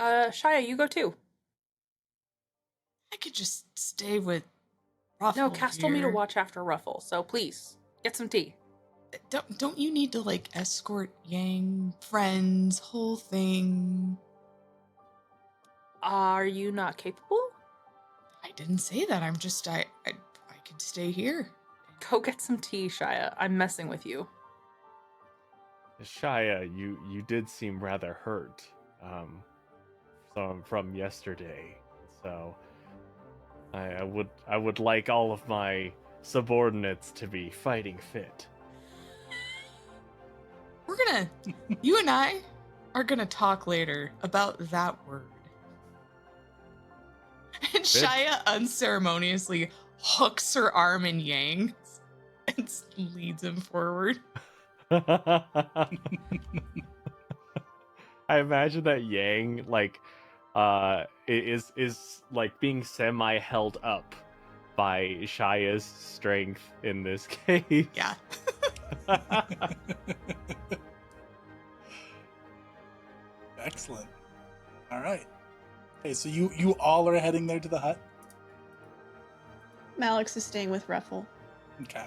Shia, you go too. I could just stay with Ruffle. No, Cass told me to here. watch after Ruffle, so please, get some tea. Don't you need to like escort Yang, friends, whole thing? Are you not capable? I didn't say that. I'm just I could stay here. Go get some tea, Shia. I'm messing with you. Shia, you did seem rather hurt from yesterday. So I would like all of my subordinates to be fighting fit. You and I are gonna talk later about that word. And Shia unceremoniously hooks her arm in Yang's and leads him forward. I imagine that Yang is like being semi held up by Shia's strength in this case. Yeah. Excellent. All right. Okay, so you all are heading there to the hut? Malix is staying with Ruffle. Okay.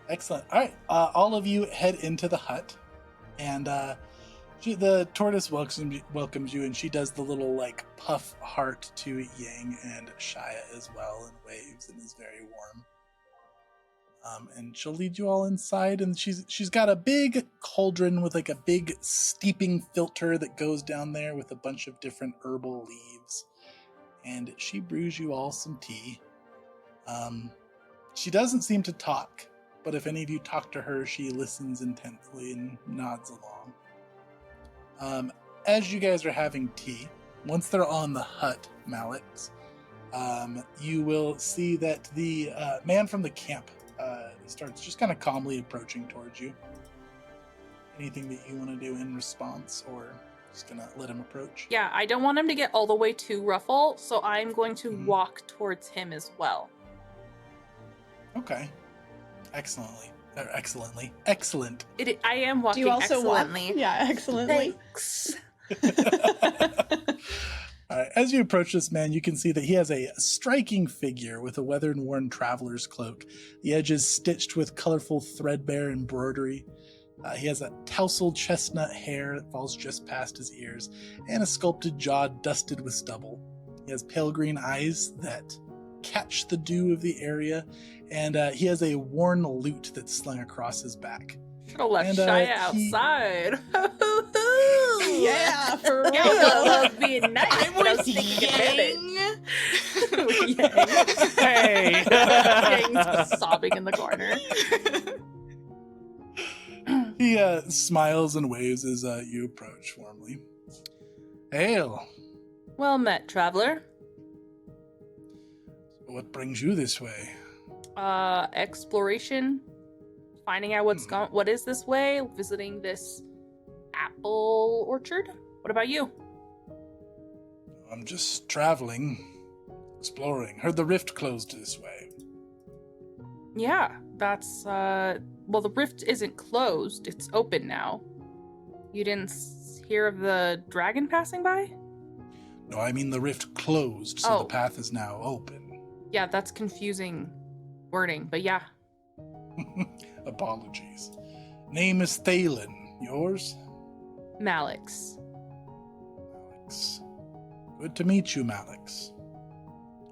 Excellent. All right. All of you head into the hut, and the tortoise welcomes you, and she does the little like puff heart to Yang and Shia as well, and waves, and is very warm. And she'll lead you all inside, and she's got a big cauldron with like a big steeping filter that goes down there with a bunch of different herbal leaves, and she brews you all some tea. She doesn't seem to talk, but if any of you talk to her, she listens intently and nods along. As you guys are having tea, once they're all in the hut, Malix, you will see that the man from the camp starts just kind of calmly approaching towards you. Anything that you want to do in response, or just gonna let him approach? Yeah, I don't want him to get all the way to Ruffle, so I'm going to walk towards him as well. Okay. Excellent. I am walking Do you also excellently. walk? Yeah, excellently. Thanks. All right. As you approach this man, you can see that he has a striking figure with a weathered and worn traveler's cloak, the edges stitched with colorful threadbare embroidery. He has a tousled chestnut hair that falls just past his ears, and a sculpted jaw dusted with stubble. He has pale green eyes that catch the dew of the area, and he has a worn lute that's slung across his back. Should have left And, Shia he- outside. Yeah, for real. Yeah, well, I was being nice. I'm but I was with thinking advantage. Yang. Hey! Yang's sobbing in the corner. He smiles and waves as you approach warmly. Hail, Well met, traveler. What brings you this way? Exploration. Finding out what is this way. Visiting this apple orchard. What about you? I'm just traveling, exploring. Heard the rift closed this way. Yeah, that's, well, the rift isn't closed. It's open now. You didn't hear of the dragon passing by? No, I mean the rift closed, so Oh. the path is now open. Yeah, that's confusing wording, but yeah. Apologies. Name is Thalen. Yours? Malix. Malix. Good to meet you, Malix.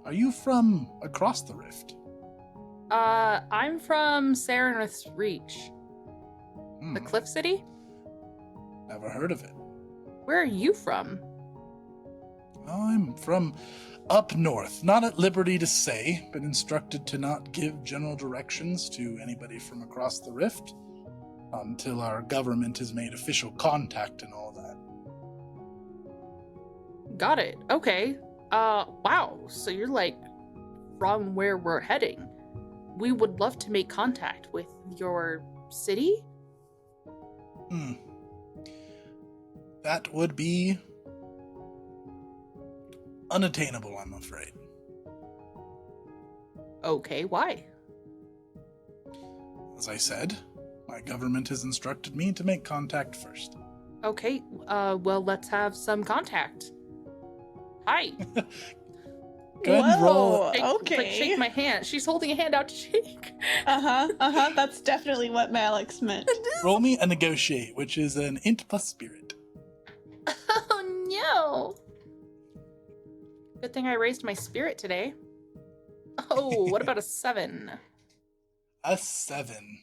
Are you from across the rift? I'm from Serenith's Reach. The Cliff City? Never heard of it. Where are you from? I'm from up north. Not at liberty to say, but instructed to not give general directions to anybody from across the rift until our government has made official contact and all that. Got it. Okay. Wow. So you're like from where we're heading. We would love to make contact with your city. That would be unattainable, I'm afraid. Okay, why? As I said, my government has instructed me to make contact first. Okay, well, let's have some contact. Hi. Go ahead and roll. Shake my hand. She's holding a hand out to shake. That's definitely what Malix meant. Roll me a negotiate, which is an int plus spirit. Oh, no. Good thing I raised my spirit today. Oh, what about a 7? A 7.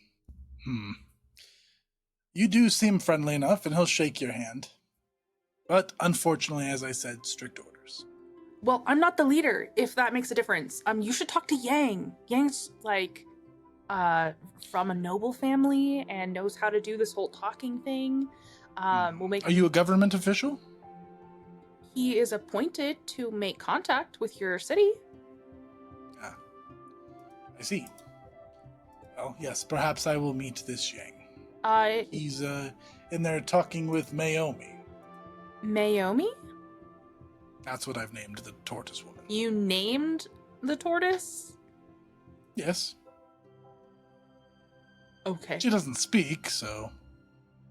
You do seem friendly enough, and he'll shake your hand. But unfortunately, as I said, strict orders. Well, I'm not the leader, if that makes a difference. You should talk to Yang. Yang's, like, from a noble family and knows how to do this whole talking thing. We'll make... Are you a government official? He is appointed to make contact with your city. Ah, I see. Well, yes, perhaps I will meet this Yang. He's in there talking with Mayomi. Mayomi? That's what I've named the tortoise woman. You named the tortoise? Yes. Okay. She doesn't speak, so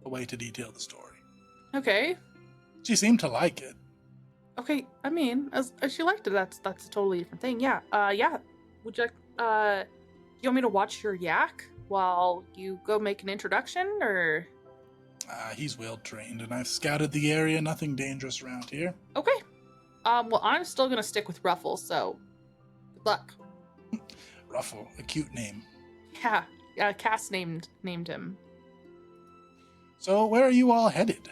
a way to detail the story. Okay. She seemed to like it. Okay, I mean, as she liked it, that's a totally different thing. Yeah. Yeah. Would you like, you want me to watch your yak while you go make an introduction, or? He's well trained, and I've scouted the area. Nothing dangerous around here. Okay. Well, I'm still gonna stick with Ruffle, so good luck. Ruffle, a cute name. Yeah. Cass named him. So where are you all headed?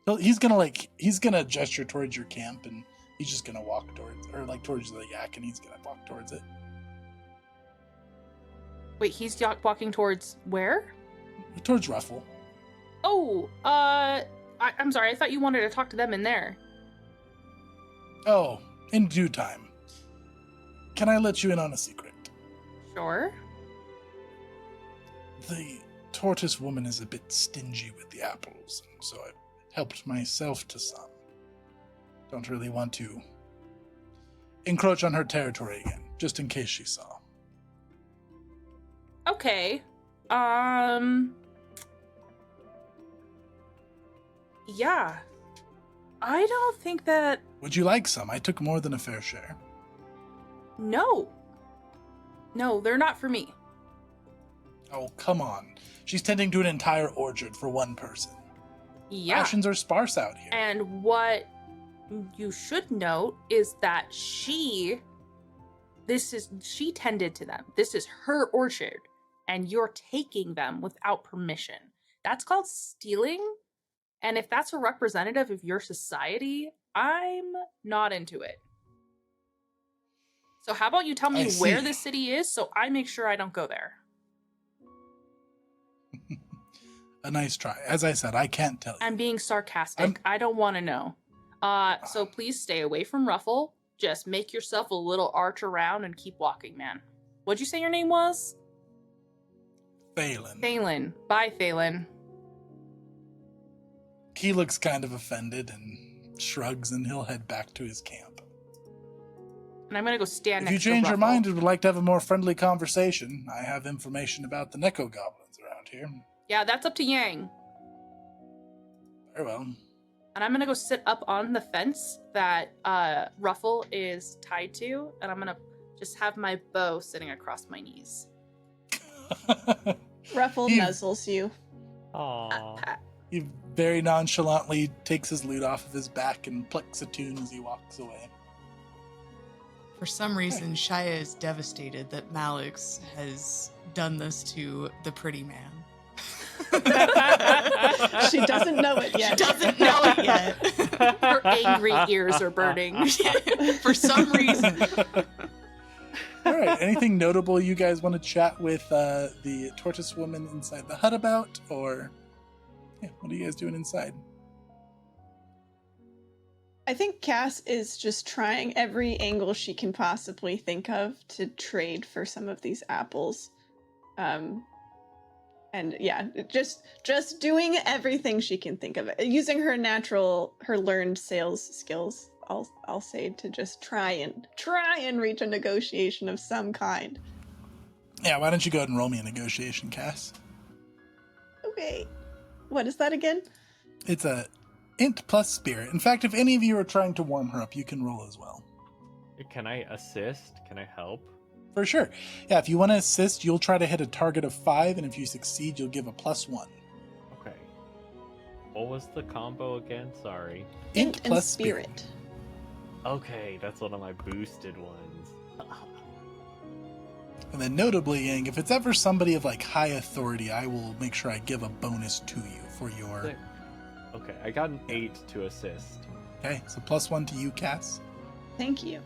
So he's gonna gesture towards your camp, and he's just gonna walk towards the yak, and he's gonna walk towards it. Wait, he's walking towards where? Towards Ruffle. Oh, I'm sorry. I thought you wanted to talk to them in there. Oh, in due time. Can I let you in on a secret? Sure. The tortoise woman is a bit stingy with the apples, and so I've helped myself to some. Don't really want to encroach on her territory again, just in case she saw. Okay. Yeah. I don't think that... Would you like some? I took more than a fair share. No. No, they're not for me. Oh, come on. She's tending to an entire orchard for one person. Yeah. Rations are sparse out here. And what you should note is that she tended to them. This is her orchard, and you're taking them without permission. That's called stealing. And if that's a representative of your society, I'm not into it. So how about you tell me where this city is so I make sure I don't go there? A nice try. As I said, I can't tell you. I'm being sarcastic. I don't want to know. So please stay away from Ruffle. Just make yourself a little arch around and keep walking, man. What'd you say your name was? Phelan. Phelan. Bye, Phelan. He looks kind of offended and shrugs, and he'll head back to his camp. And I'm gonna go stand If you next to change your Ruffle. mind and would like to have a more friendly conversation, I have information about the Neko goblins around here. Yeah, that's up to Yang. Very well. And I'm gonna go sit up on the fence that Ruffle is tied to, and I'm gonna just have my bow sitting across my knees. Ruffle nuzzles you. Aww. He very nonchalantly takes his lute off of his back and plucks a tune as he walks away. For some reason, Shia is devastated that Malix has done this to the pretty man. She doesn't know it She yet. doesn't know it yet. Her angry ears are burning. For some reason. All right. Anything notable you guys want to chat with the tortoise woman inside the hut about? Or, yeah, what are you guys doing inside? I think Cass is just trying every angle she can possibly think of to trade for some of these apples. And yeah, just doing everything she can think of, using her learned sales skills. I'll say to just try and reach a negotiation of some kind. Yeah, why don't you go ahead and roll me a negotiation, Cass? Okay, what is that again? It's a int plus spirit. In fact, if any of you are trying to warm her up, you can roll as well. Can I assist? Can I help? For sure. Yeah, if you want to assist, you'll try to hit a target of 5, and if you succeed, you'll give a +1. Okay. What was the combo again? Sorry. Int and plus spirit. Okay, that's one of my boosted ones. And then notably, Yang, if it's ever somebody of like high authority, I will make sure I give a bonus to you for your... Sick. Okay, I got an 8 to assist. Okay, so +1 to you, Cass. Thank you.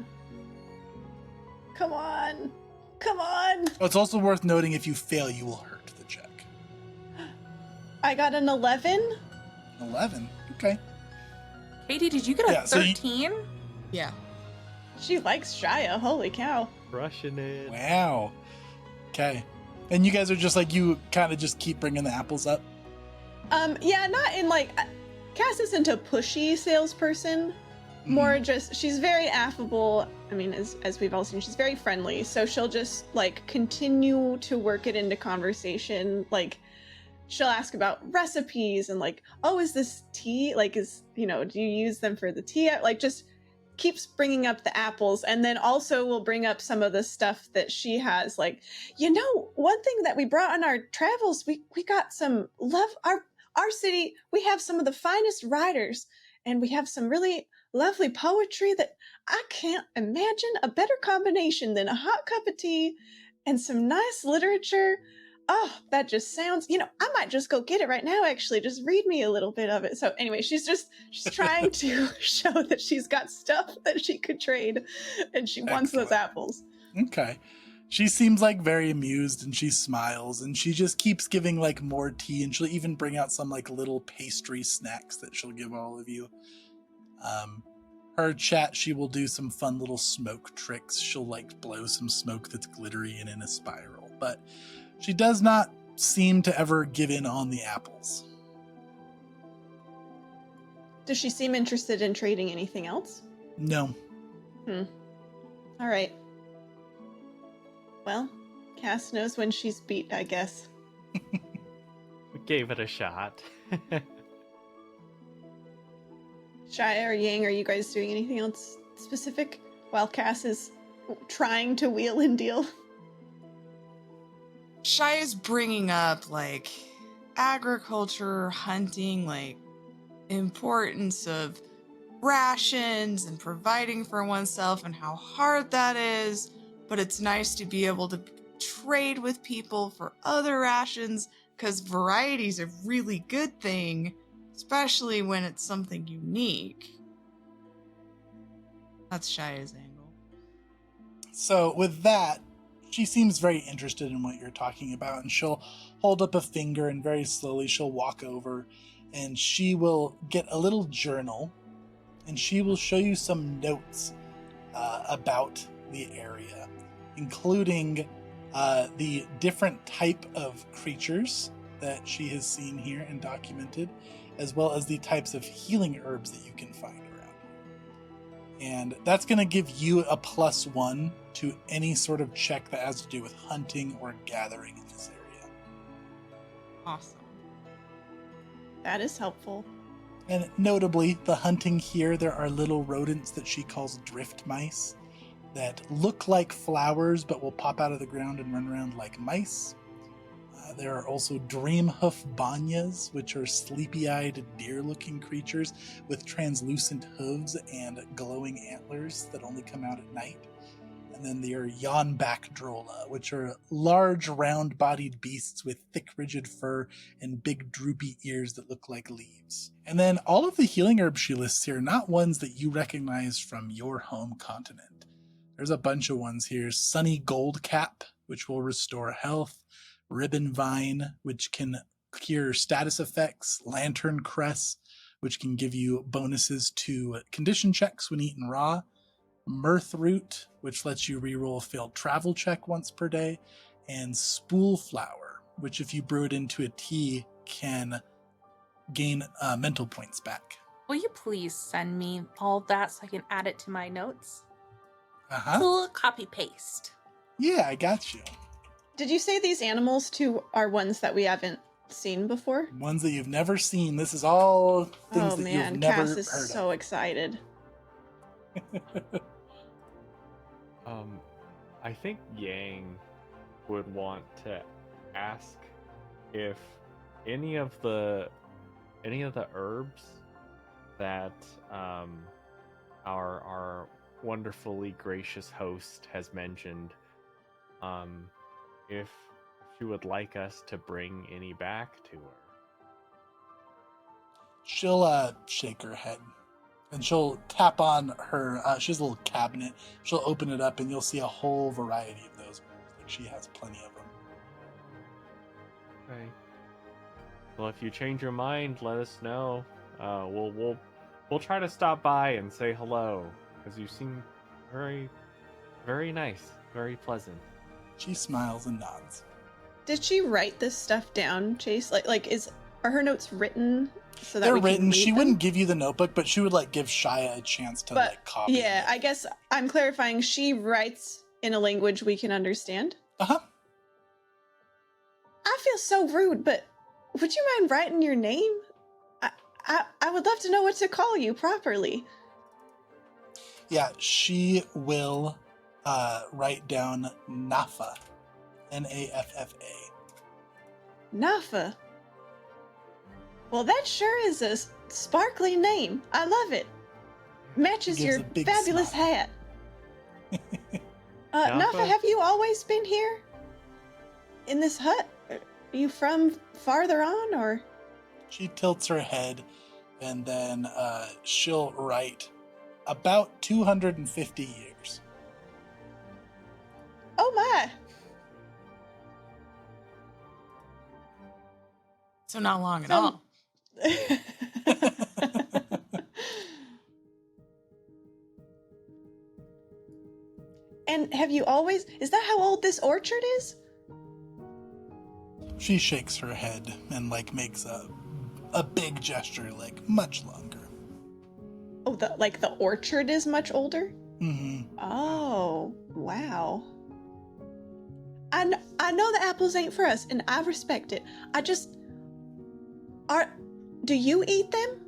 Come on. Come on. Oh, it's also worth noting if you fail, you will hurt the check. I got an 11. 11. Okay. Katie, did you get a Yeah, so you- 13? Yeah. She likes Shia. Holy cow. Crushing it. Wow. Okay. And you guys are just like, you kind of just keep bringing the apples up? Yeah, not in like... Cass isn't a pushy salesperson. More just, she's very affable. I mean, as we've all seen, she's very friendly. So she'll just like continue to work it into conversation. Like she'll ask about recipes and like, oh, is this tea? Like, do you use them for the tea? Like just keeps bringing up the apples. And then also will bring up some of the stuff that she has. Like, one thing that we brought on our travels, we got some our city. We have some of the finest writers and we have some really lovely poetry that I can't imagine a better combination than a hot cup of tea and some nice literature. Oh, that just sounds, I might just go get it right now, actually. Just read me a little bit of it. So anyway, she's trying to show that she's got stuff that she could trade and she wants those apples. Okay. She seems like very amused and she smiles and she just keeps giving like more tea, and she'll even bring out some like little pastry snacks that she'll give all of you. Her chat, she will do some fun little smoke tricks. She'll like blow some smoke that's glittery and in a spiral, but she does not seem to ever give in on the apples. Does she seem interested in trading anything else? No. All right. Well, Cass knows when she's beat, I guess. We gave it a shot. Shia or Yang, are you guys doing anything else specific while Cass is trying to wheel and deal? Shia's bringing up like agriculture, hunting, like importance of rations and providing for oneself and how hard that is. But it's nice to be able to trade with people for other rations because variety is a really good thing, especially when it's something unique. That's Shia's angle. So with that, she seems very interested in what you're talking about, and she'll hold up a finger and very slowly she'll walk over and she will get a little journal and she will show you some notes about the area, including the different type of creatures that she has seen here and documented, as well as the types of healing herbs that you can find around here. And that's going to give you a +1 to any sort of check that has to do with hunting or gathering in this area. Awesome. That is helpful. And notably, the hunting here, there are little rodents that she calls drift mice that look like flowers but will pop out of the ground and run around like mice. There are also dreamhoof banyas, which are sleepy-eyed deer-looking creatures with translucent hooves and glowing antlers that only come out at night. And then there are yawnback drola, which are large, round-bodied beasts with thick, rigid fur and big, droopy ears that look like leaves. And then all of the healing herbs she lists here are not ones that you recognize from your home continent. There's a bunch of ones here. Sunny Goldcap, which will restore health. Ribbon Vine, which can cure status effects. Lantern Cress, which can give you bonuses to condition checks when eaten raw. Mirth Root, which lets you reroll a failed travel check once per day. And Spool Flower, which if you brew it into a tea, can gain mental points back. Will you please send me all of that so I can add it to my notes? It's a Uh-huh. little copy paste. Yeah, I got you. Did you say these animals too are ones that we haven't seen before? Ones that you've never seen. This is all things Oh that man, you've never Cass is heard so of. excited. I think Yang would want to ask if any of the herbs that our wonderfully gracious host has mentioned, if she would like us to bring any back to her. She'll shake her head. And she'll tap on her, she has a little cabinet. She'll open it up and you'll see a whole variety of those herbs. Like she has plenty of them. Okay. Well, if you change your mind, let us know. We'll try to stop by and say hello, because you seem very, very nice, very pleasant. She smiles and nods. Did she write this stuff down, Chase? Are her notes written so that They're we can written. read She them? wouldn't give you the notebook, but she would give Shia a chance to But copy. yeah, I guess I'm clarifying. She writes in a language we can understand. Uh-huh. I feel so rude, but would you mind writing your name? I would love to know what to call you properly. Yeah, she will write down Nafa. Naffa. Nafa. Well, that sure is a sparkly name. I love it. Matches Gives your a big fabulous smile. hat. Nafa, Nafa? have you always been here? In this hut? Are you from farther on, or? She tilts her head, and then she'll write about 250 years. Oh my! So not long at Some- all. And have you always? Is that how old this orchard is? She shakes her head and makes a big gesture, much longer. Oh, the orchard is much older. Mm-hmm. Oh, wow. I know the apples ain't for us, and I respect it. Do you eat them?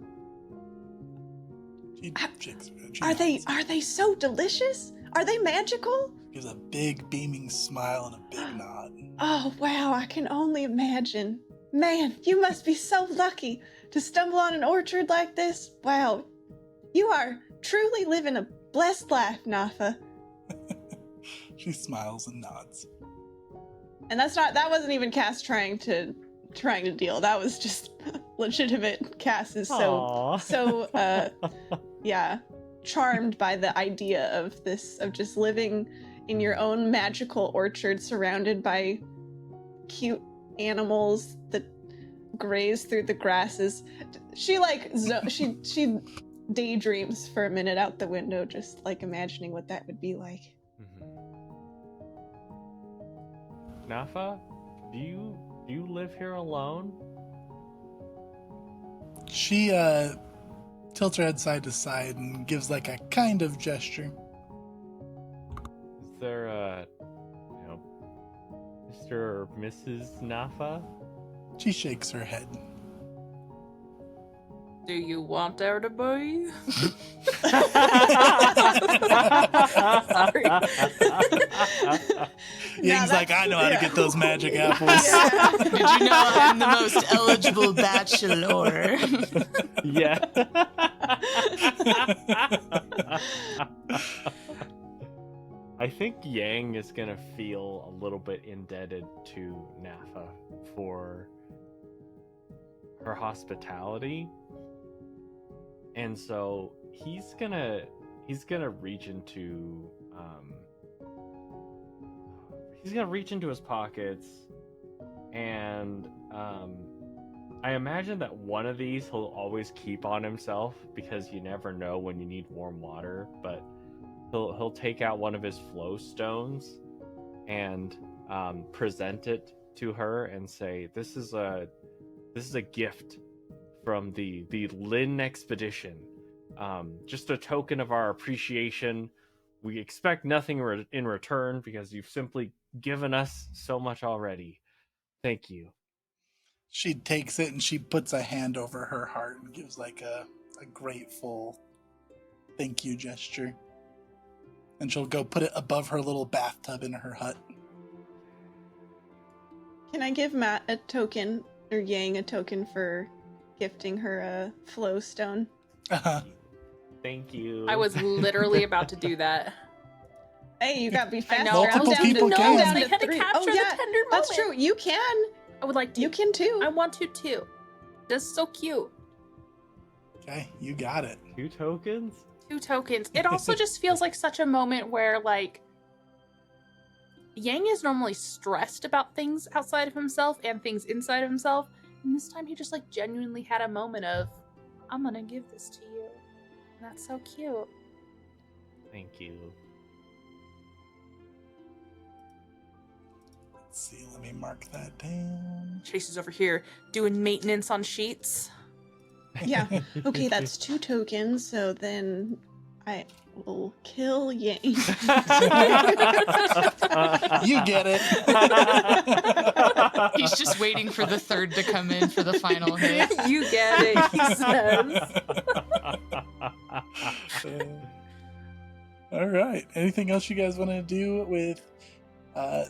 She shakes her head. She Are they so delicious? Are they magical? gives a big beaming smile and a big nod. Oh, wow, I can only imagine. Man, you must be so lucky to stumble on an orchard like this. Wow, you are truly living a blessed life, Nafa. She smiles and nods. And that wasn't even Cass trying to deal. That was just legitimate. Cass is Aw. yeah, charmed by the idea of just living in your own magical orchard surrounded by cute animals that graze through the grasses. She daydreams for a minute out the window, just like imagining what that would be like. Nafa, do you live here alone? She tilts her head side to side and gives like a kind of gesture. Is there Mr. or Mrs. Nafa? She shakes her head. Do you want there to be? Sorry. Ying's like, I know how to get those magic apples. Yeah. Did you know I'm the most eligible bachelor? Yeah. I think Yang is gonna feel a little bit indebted to Nafa for her hospitality, and so he's gonna reach into his pockets, and I imagine that one of these he'll always keep on himself because you never know when you need warm water, but he'll take out one of his flow stones and present it to her and say, this is a gift from the Lin Expedition. Just a token of our appreciation. We expect nothing in return because you've simply given us so much already. Thank you. She takes it and she puts a hand over her heart and gives like a grateful thank you gesture. And she'll go put it above her little bathtub in her hut. Can I give Matt a token, or Yang a token for gifting her a flow stone? Uh-huh. Thank you. I was literally about to do that. Hey, you gotta be I faster. know. Multiple I'm down people to, can. I'm No, down I to had to 3. capture Oh, the yeah, tender moment. that's true. You can. I would like to. You can too. I want to too. That's so cute. Okay, you got it. 2 tokens? 2 tokens. It also just feels like such a moment where, like, Yang is normally stressed about things outside of himself and things inside of himself. And this time he just, like, genuinely had a moment of, I'm gonna give this to you. And that's so cute. Thank you. Let's see, let me mark that down. Chase is over here doing maintenance on sheets. Yeah. Okay, that's 2 tokens, so then I will kill Yang. You get it. He's just waiting for the third to come in for the final hit. You get it, he says. All right. Anything else you guys want to do with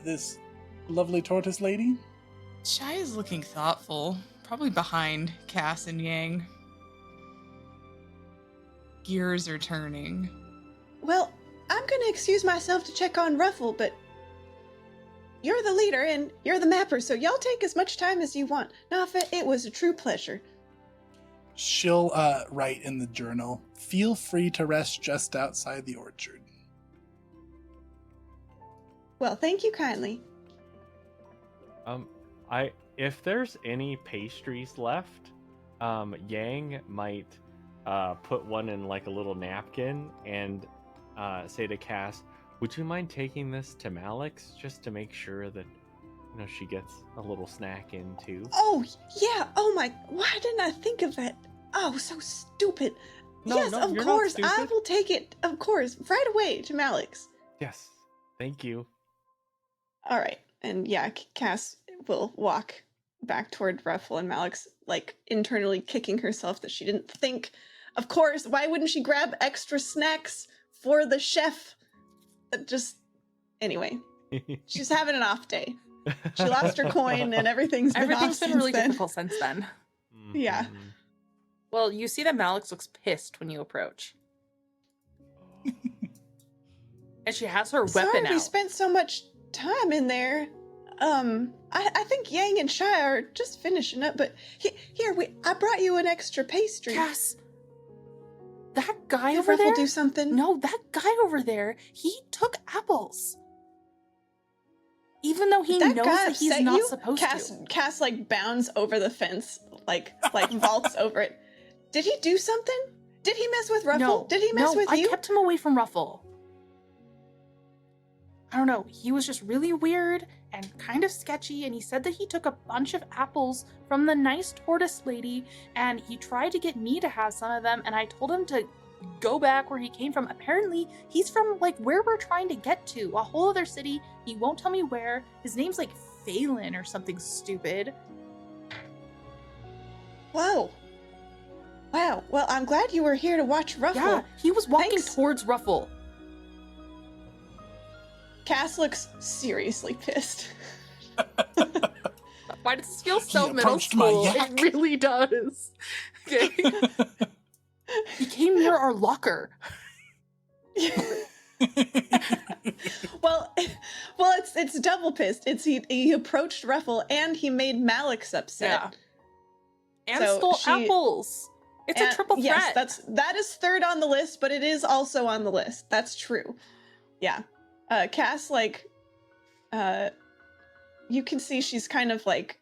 this lovely tortoise lady? Shai is looking thoughtful, probably behind Cass and Yang. Gears are turning. Well, I'm gonna excuse myself to check on Ruffle, but you're the leader and you're the mapper, so y'all take as much time as you want. Nafa, it was a true pleasure. She'll write in the journal, feel free to rest just outside the orchard. Well, thank you kindly. If there's any pastries left, Yang might put one in like a little napkin and say to Cass, would you mind taking this to Malix just to make sure that she gets a little snack in too? Oh, yeah. Oh my, why didn't I think of that? Oh, so stupid. No, yes, no, of you're not course. I stupid. will take it, of course, right away to Malix. Yes, thank you. All right. And yeah, Cass will walk back toward Ruffle and Malix, like internally kicking herself that she didn't think. Of course, why wouldn't she grab extra snacks for the chef? Anyway, she's having an off day. She lost her coin and everything's been Everything's off been really since then. difficult since then. Yeah. Mhm. Well, you see that Malix looks pissed when you approach. And she has her Sorry weapon we out. spent so much time in there. I think Yang and Shai are just finishing up, but here, I brought you an extra pastry. Cass, that guy Did over Ruffle there? do something? No, that guy over there, he took apples. Even though he Did knows that he's upset not you? supposed to. Cass like bounds over the fence, like vaults over it. Did he do something? Did he mess with Ruffle? No. Did he mess with you? I kept him away from Ruffle. I don't know. He was just really weird and kind of sketchy, and he said that he took a bunch of apples from the nice tortoise lady, and he tried to get me to have some of them, and I told him to go back where he came from. Apparently, he's from, like, where we're trying to get to. A whole other city. He won't tell me where. His name's, like, Phelan or something stupid. Whoa. Wow. Well, I'm glad you were here to watch Ruffle. Yeah, he was walking Thanks. towards Ruffle. Cass looks seriously pissed. Why does this feel so He middle approached my school? yak. It really does. Okay. He came near our locker. well, it's double pissed. It's he approached Ruffle and he made Malix upset. Yeah. And So stole she- apples. It's a triple threat. Yes, that is third on the list, but it is also on the list. That's true. Yeah. Cass, like, you can see she's kind of like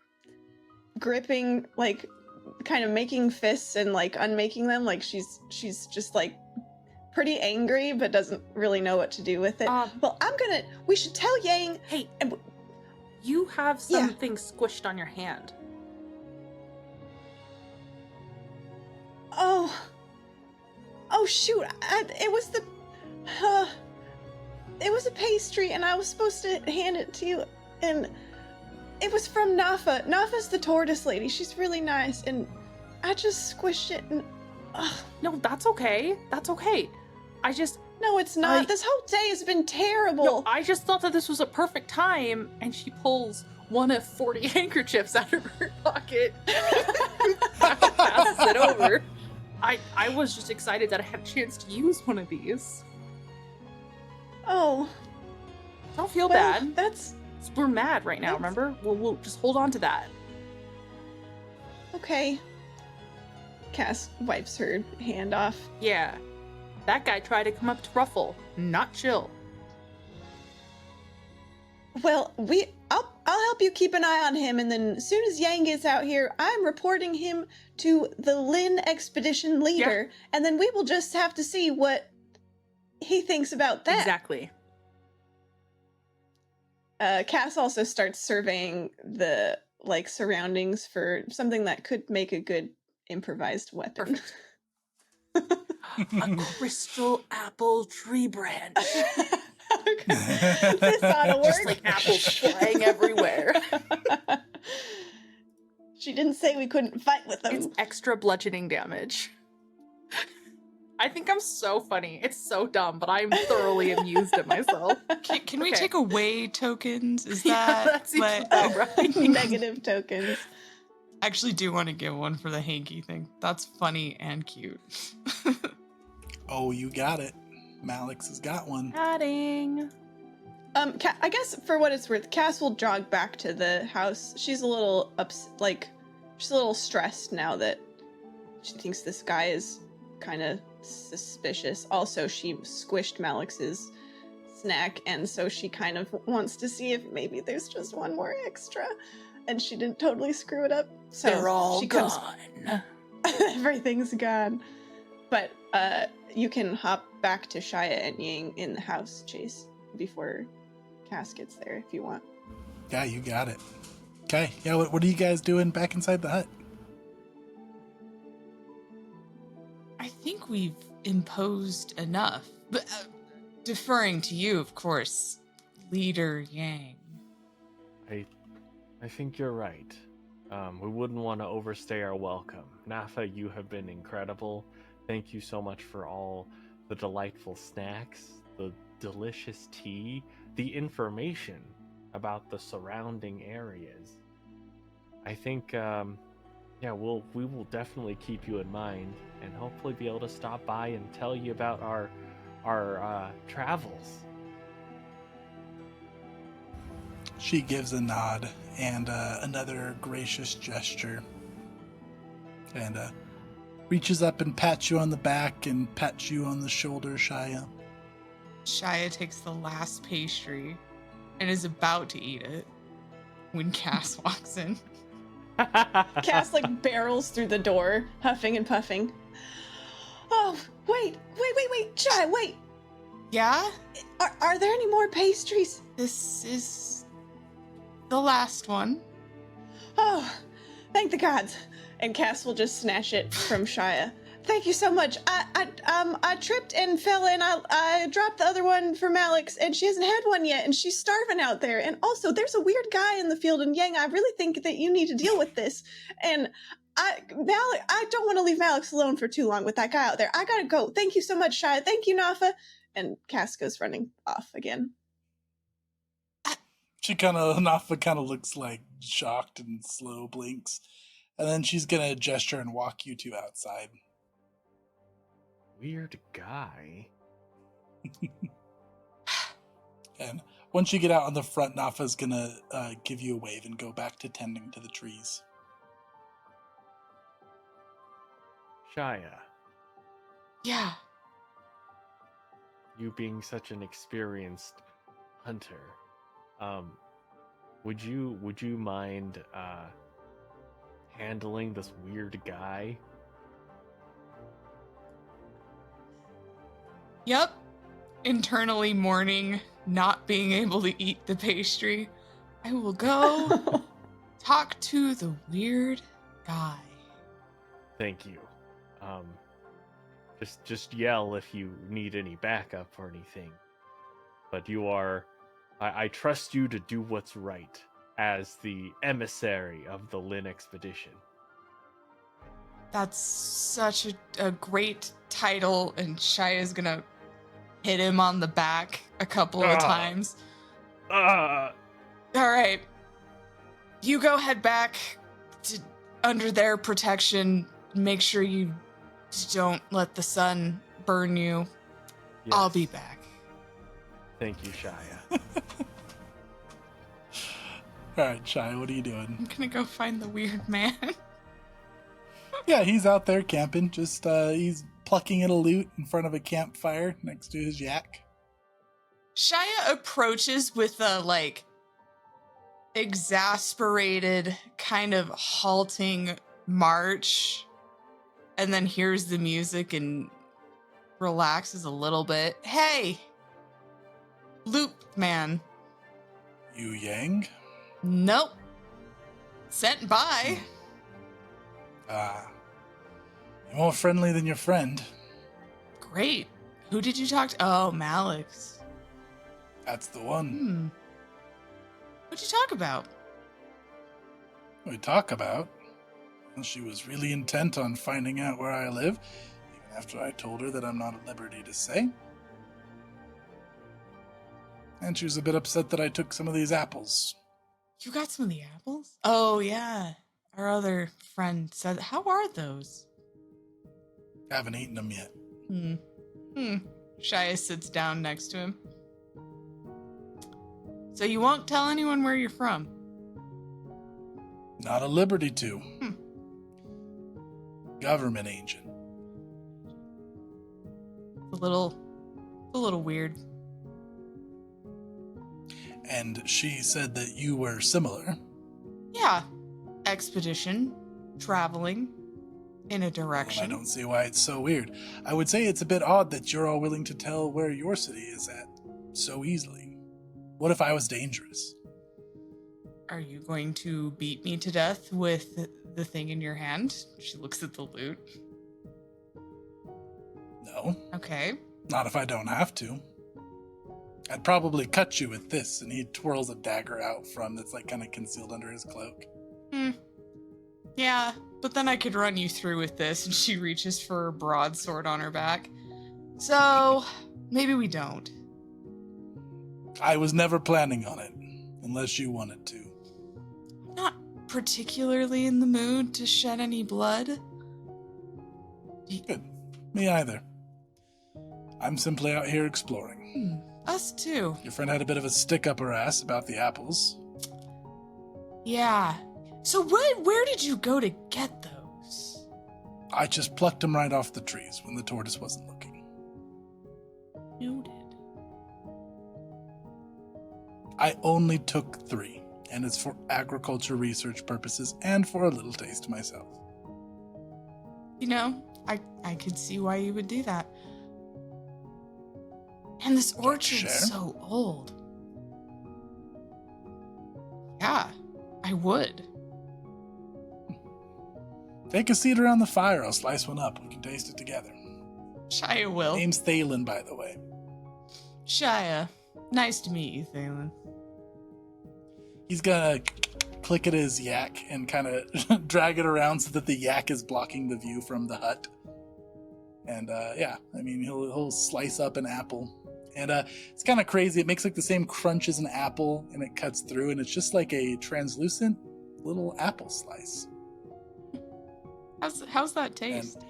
gripping, like, kind of making fists and like unmaking them. Like she's just like pretty angry, but doesn't really know what to do with it. Well, we should tell Yang. Hey, and you have something squished on your hand. Oh shoot! It was a pastry, and I was supposed to hand it to you, and it was from Nafa. Nafa's the tortoise lady. She's really nice, and I just squished it. And No, that's okay. That's okay. no, it's not. This whole day has been terrible. No, I just thought that this was a perfect time, and she pulls one of 40 handkerchiefs out of her pocket. Passes it over. I was just excited that I had a chance to use one of these. Oh, Don't feel well, bad. We're mad right now, remember? We'll just hold on to that. okay. Cass wipes her hand off. Yeah. That guy tried to come up to Ruffle. Not chill. Well, I'll help you keep an eye on him, and then as soon as Yang gets out here, I'm reporting him to the Lin Expedition leader, and then we will just have to see what he thinks about that. Exactly. Cass also starts surveying the surroundings for something that could make a good improvised weapon. A crystal apple tree branch. This ought to work. Just like apples flying everywhere. She didn't say we couldn't fight with them. It's extra bludgeoning damage. I think I'm so funny. It's so dumb, but I'm thoroughly amused at myself. Can we take away tokens? Is Yeah, that that's what? about right. Negative tokens. I actually do want to give one for the hanky thing. That's funny and cute. Oh, you got it. Malix has got one. Adding. I guess for what it's worth, Cass will jog back to the house. She's a little she's a little stressed now that she thinks this guy is kind of suspicious. Also, she squished Malix's snack, and so she kind of wants to see if maybe there's just one more extra, and she didn't totally screw it up. So They're all she gone. Everything's gone. But you can hop back to Shia and Yang in the house, Chase, before Cass gets there if you want. Yeah, you got it. Okay. Yeah, what are you guys doing back inside the hut? I think we've imposed enough. But deferring to you, of course, Leader Yang. I think you're right. We wouldn't want to overstay our welcome. Nafa, you have been incredible. Thank you so much for all the delightful snacks, the delicious tea, the information about the surrounding areas. I think, we will definitely keep you in mind and hopefully be able to stop by and tell you about our travels. She gives a nod and another gracious gesture, and reaches up and pats you on the back and pats you on the shoulder, Shia. Shia takes the last pastry and is about to eat it when Cass walks in. Cass barrels through the door, huffing and puffing. Oh, wait, Shy, wait. Yeah? Are there any more pastries? This is the last one. Oh, thank the gods. And Cass will just snatch it from Shia. Thank you so much. I tripped and fell and I dropped the other one for Alex and she hasn't had one yet and she's starving out there. And also there's a weird guy in the field and Yang, I really think that you need to deal with this. And I don't want to leave Alex alone for too long with that guy out there. I gotta go. Thank you so much, Shia. Thank you, Nafa. And Cass goes running off again. Nafa kind of looks like shocked and slow blinks. And then she's gonna gesture and walk you two outside. Weird guy. And once you get out on the front, Nafa's gonna give you a wave and go back to tending to the trees. Shia, Yeah. you being such an experienced hunter, would you mind handling this weird guy? Yep. Internally mourning not being able to eat the pastry. I will go talk to the weird guy. Thank you. Just yell if you need any backup or anything. But I trust you to do what's right as the emissary of the Lin Expedition. That's such a great title, and Shia's gonna hit him on the back a couple of times. All right. You go head back to under their protection. Make sure you don't let the sun burn you. Yes. I'll be back. Thank you, Shia. Alright, Shia, what are you doing? I'm gonna go find the weird man. Yeah, he's out there camping. Just he's plucking at a loot in front of a campfire next to his yak. Shia approaches with a, exasperated, kind of halting march, and then hears the music and relaxes a little bit. Hey! Loot man. You Yang? Nope. Sent by. You're more friendly than your friend. Great. Who did you talk to? Oh, Malix. That's the one. What'd you talk about? We talk about. Well, she was really intent on finding out where I live, even after I told her that I'm not at liberty to say. And she was a bit upset that I took some of these apples. You got some of the apples? Oh, yeah. Our other friend said, how are those? Haven't eaten them yet. Shia sits down next to him. So you won't tell anyone where you're from? Not at liberty to. Government agent. A little weird. And she said that you were similar. Yeah. Expedition. Traveling. In a direction. Well, I don't see why it's so weird. I would say it's a bit odd that you're all willing to tell where your city is at so easily. What if I was dangerous? Are you going to beat me to death with the thing in your hand? She looks at the loot. No. Okay. Not if I don't have to. I'd probably cut you with this, and he twirls a dagger out from that's kind of concealed under his cloak. Yeah, but then I could run you through with this, and she reaches for a broadsword on her back. So, maybe we don't. I was never planning on it, unless you wanted to. Not particularly in the mood to shed any blood. Good. Me either. I'm simply out here exploring. Us too. Your friend had a bit of a stick up her ass about the apples. Yeah. So where did you go to get those? I just plucked them right off the trees when the tortoise wasn't looking. Noted. I only took 3, and it's for agriculture research purposes and for a little taste myself. You know, I could see why you would do that. And this orchard's share? so old. Yeah, I would. Take a seat around the fire. I'll slice one up. We can taste it together. Shia will. Name's Thalen, by the way. Shia, nice to meet you, Thalen. He's gonna click at his yak and kind of drag it around so that the yak is blocking the view from the hut. And yeah, I mean, he'll slice up an apple. And it's kind of crazy. It makes like the same crunch as an apple, and it cuts through, and it's just like a translucent little apple slice. How's that taste? And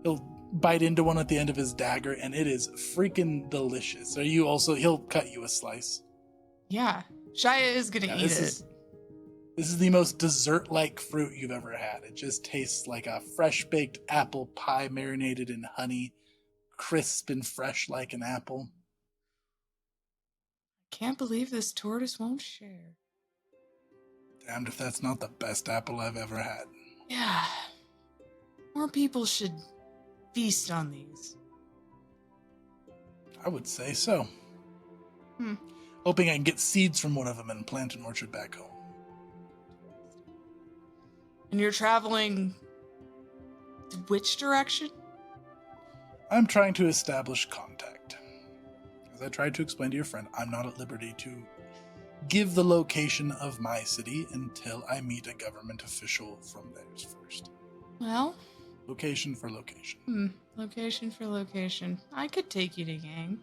he'll bite into one at the end of his dagger, and it is freaking delicious. He'll cut you a slice. Yeah, Shia is gonna eat it. This is the most dessert-like fruit you've ever had. It just tastes like a fresh-baked apple pie marinated in honey, crisp and fresh like an apple. Can't believe this tortoise won't share. Damned if that's not the best apple I've ever had. Yeah. More people should feast on these. I would say so. Hmm. Hoping I can get seeds from one of them and plant an orchard back home. And you're traveling which direction? I'm trying to establish contact. As I tried to explain to your friend, I'm not at liberty to give the location of my city until I meet a government official from theirs first. Well, Location for location. Location for location. I could take you to Yang.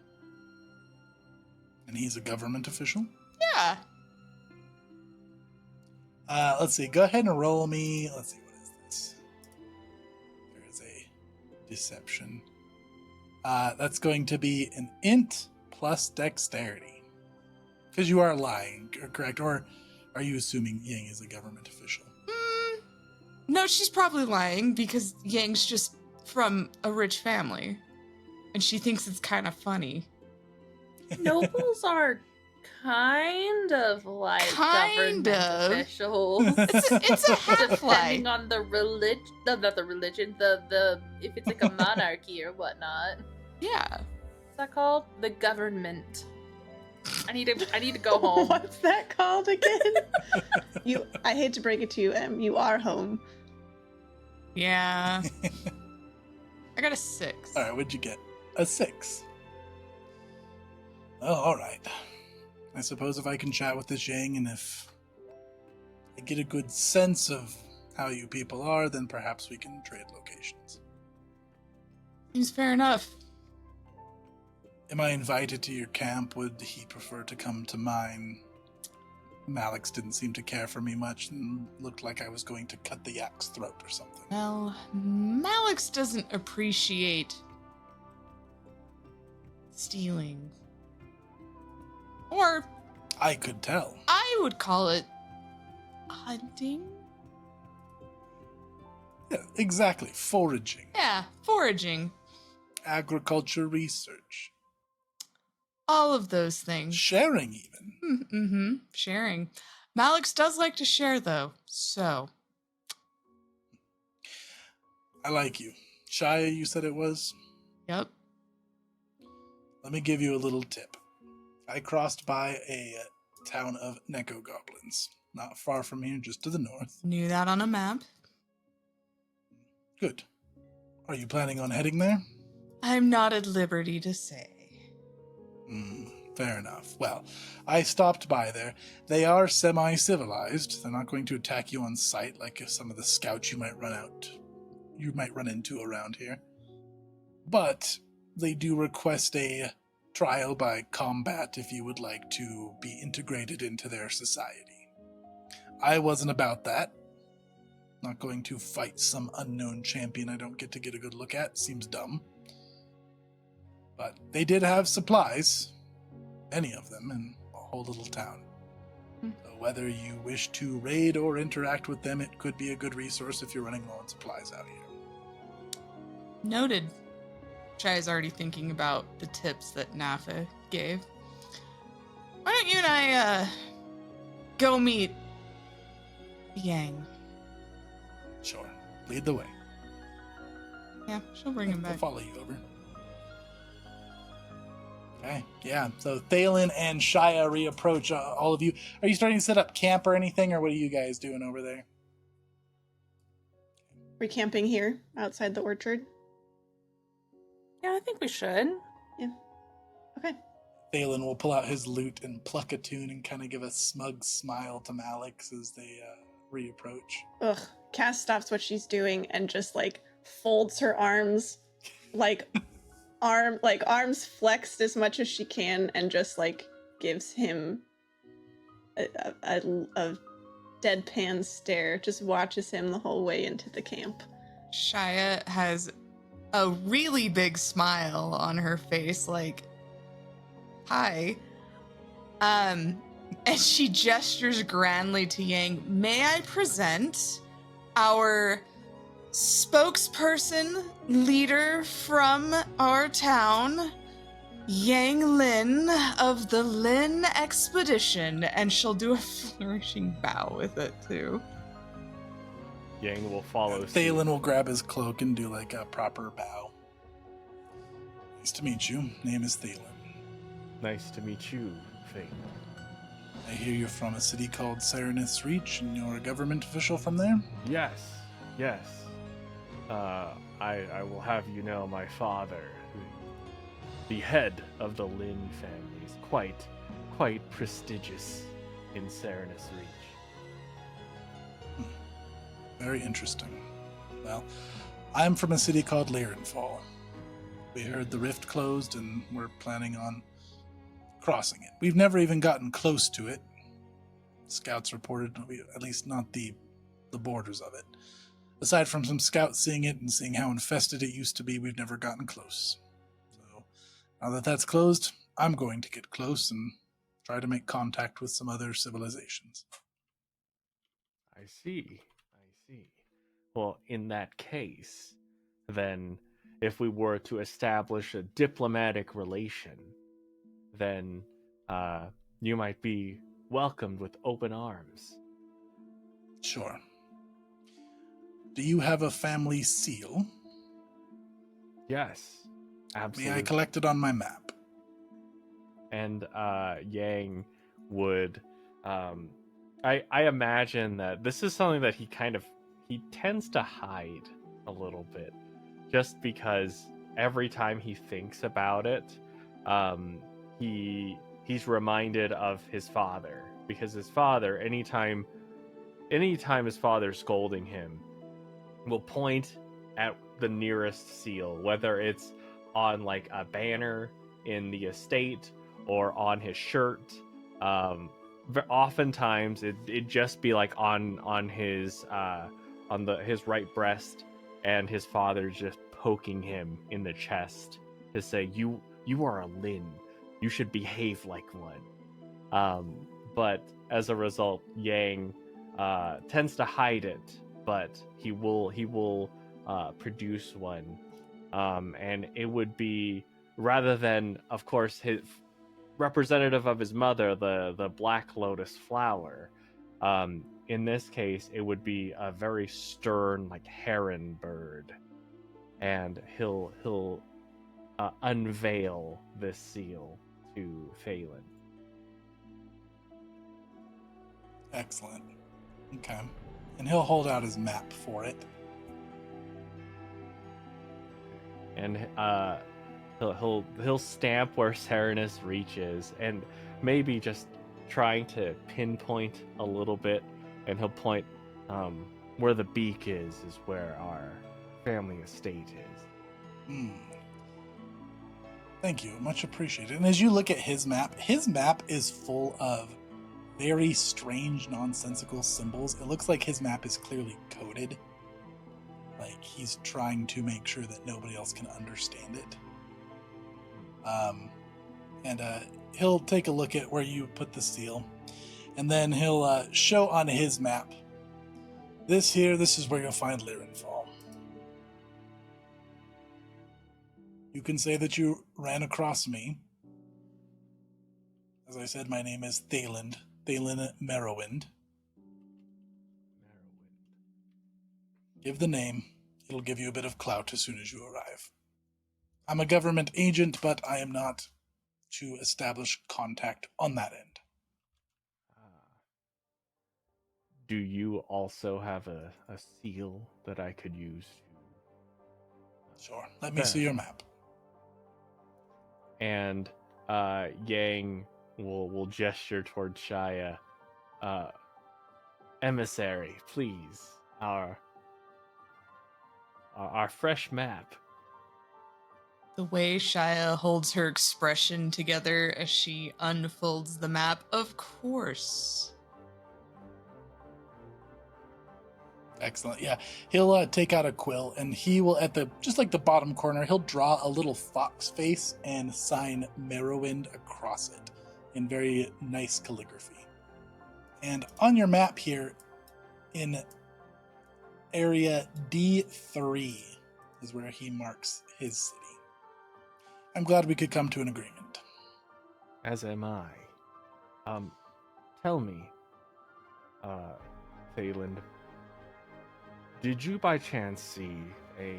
And he's a government official? Yeah. Let's see. Go ahead and roll me. Let's see. What is this? There is a deception. That's going to be an int plus dexterity. Because you are lying, correct? Or are you assuming Yang is a government official? No, she's probably lying because Yang's just from a rich family. And she thinks it's kind of funny. Nobles are kind of like Kind government of. officials. It's a half-lie. Depending on the religion, not the religion, the if it's like a monarchy or whatnot. Yeah. What's that called? The government. I need to go home. What's that called again? I hate to break it to you, Em. You are home. Yeah. I got a 6. All right, what'd you get? A 6. Oh, all right. I suppose if I can chat with this Yang and if I get a good sense of how you people are, then perhaps we can trade locations. Seems fair enough. Am I invited to your camp? Would he prefer to come to mine? Malix didn't seem to care for me much and looked like I was going to cut the yak's throat or something. Well, Malix doesn't appreciate stealing. Or I could tell. I would call it hunting. Yeah, exactly. Foraging. Yeah, foraging. Agriculture research. All of those things. Sharing, even. Mm-hmm. Sharing. Malix does like to share, though, so. I like you. Shia, you said it was? Yep. Let me give you a little tip. I crossed by a town of Neko Goblins. Not far from here, just to the north. Knew that on a map. Good. Are you planning on heading there? I'm not at liberty to say. Fair enough. Well, I stopped by there. They are semi-civilized. They're not going to attack you on sight like some of the scouts you might run into around here. But they do request a trial by combat if you would like to be integrated into their society. I wasn't about that. Not going to fight some unknown champion I don't get to get a good look at. Seems dumb. But they did have supplies, many of them, in a whole little town. So whether you wish to raid or interact with them, it could be a good resource if you're running low on supplies out here. Noted. Chai's already thinking about the tips that Nafa gave. Why don't you and I, go meet Yang? Sure. Lead the way. Yeah, she'll bring him I'll back. follow you over. Okay, yeah. So Thalen and Shia reapproach all of you. Are you starting to set up camp or anything, or what are you guys doing over there? We're camping here outside the orchard. Yeah, I think we should. Yeah. Okay. Thalen will pull out his lute and pluck a tune and kind of give a smug smile to Malix as they reapproach. Ugh. Cass stops what she's doing and just like folds her arms, like arms flexed as much as she can, and just like gives him a deadpan stare. Just watches him the whole way into the camp. Shia has a really big smile on her face, like, hi. And she gestures grandly to Yang. May I present our spokesperson, leader from our town, Yang Lin of the Lin Expedition. And she'll do a flourishing bow with it, too. Yang will follow suit. Thalen will grab his cloak and do like a proper bow. Nice to meet you. Name is Thalen. Nice to meet you, Faith. I hear you're from a city called Serenus Reach, and you're a government official from there? Yes. I will have you know my father, the head of the Lin family, is quite prestigious in Serenus Reach. Very interesting. Well, I'm from a city called Lyrenfall. We heard the rift closed and we're planning on crossing it. We've never even gotten close to it. Scouts reported, at least not the borders of it. Aside from some scouts seeing it and seeing how infested it used to be, we've never gotten close. So, now that that's closed, I'm going to get close and try to make contact with some other civilizations. I see. Well, in that case, then if we were to establish a diplomatic relation, then you might be welcomed with open arms. Sure. Do you have a family seal? Yes, absolutely. May I collect it on my map? And Yang would, I imagine that this is something that he tends to hide a little bit, just because every time he thinks about it, he's reminded of his father, because his father, anytime his father's scolding him, will point at the nearest seal, whether it's on like a banner in the estate or on his shirt. Oftentimes it'd just be like on his his right breast, and his father's just poking him in the chest to say, you are a Lin, you should behave like one. But as a result, Yang tends to hide it, but he will produce one, and it would be, rather than, of course, his representative of his mother, the black lotus flower. In this case, it would be a very stern, like heron bird, and he'll unveil this seal to Thalen. Excellent. Okay. And he'll hold out his map for it. And he'll stamp where Serenus reaches, and maybe just trying to pinpoint a little bit, and he'll point where the beak is where our family estate is. Thank you. Much appreciated. And as you look at his map is full of very strange, nonsensical symbols. It looks like his map is clearly coded. Like he's trying to make sure that nobody else can understand it. And he'll take a look at where you put the seal, and then he'll show on his map. This is where you'll find Lyrenfall. You can say that you ran across me. As I said, my name is Thalen Merrowind. Give the name, It'll give you a bit of clout as soon as you arrive. I'm a government agent, but I am not to establish contact on that end. Do you also have a seal that I could use to... Sure. Let me see your map. And Yang will gesture toward Shia. Emissary, please. Our fresh map. The way Shia holds her expression together as she unfolds the map, of course. Excellent. Yeah, he'll take out a quill, and he will, at the just like the bottom corner, he'll draw a little fox face and sign Merrowind across it in very nice calligraphy. And on your map here, in area D3 is where he marks his city. I'm glad we could come to an agreement. As am I. Tell me, Thayland, did you by chance see a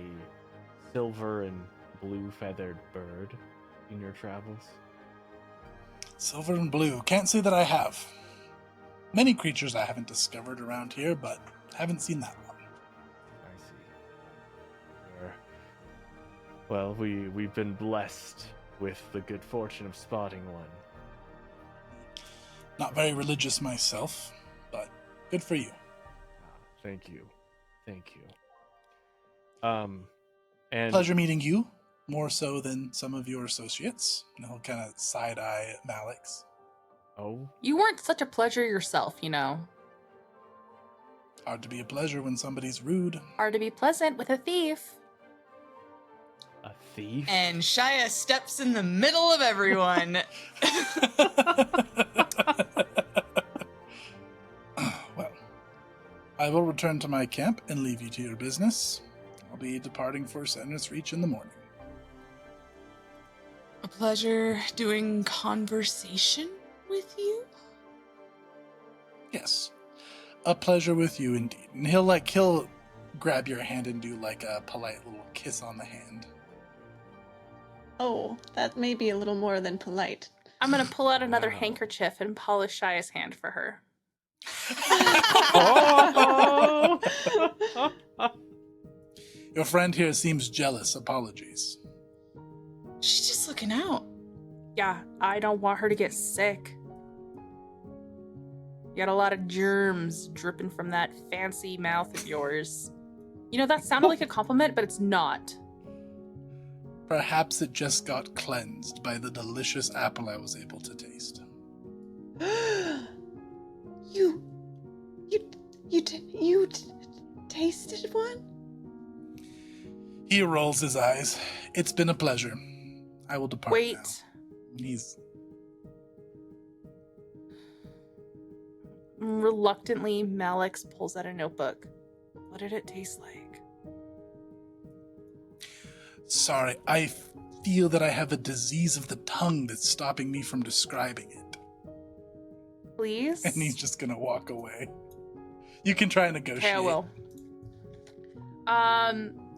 silver and blue feathered bird in your travels? Silver and blue. Can't say that I have. Many creatures I haven't discovered around here, but haven't seen that one. I see. Well, we've been blessed with the good fortune of spotting one. Not very religious myself, but good for you. Thank you. And Pleasure meeting you, more so than some of your associates. And he'll kind of side-eye Malix. Oh, You weren't such a pleasure yourself, you know. Hard to be a pleasure when somebody's rude. Hard to be pleasant with a thief. a thief? And Shia steps in the middle of everyone. Well, I will return to my camp and leave you to your business. I'll be departing for Senris Reach in the morning. A pleasure doing conversation with you. Yes. A pleasure with you indeed. And he'll grab your hand and do like a polite little kiss on the hand. Oh, that may be a little more than polite. I'm gonna pull out another Wow. handkerchief and polish Shia's hand for her. Oh! Your friend here seems jealous. Apologies. She's just looking out. Yeah, I don't want her to get sick. You got a lot of germs dripping from that fancy mouth of yours. You know, that sounded like a compliment, but it's not. Perhaps it just got cleansed by the delicious apple I was able to taste. You tasted one? He rolls his eyes. It's been a pleasure. I will depart Wait. now. He's Reluctantly, Malix pulls out a notebook. What did it taste like? sorry. I feel that I have a disease of the tongue that's stopping me from describing it. Please? And he's just gonna walk away. You can try and negotiate. Okay, I will.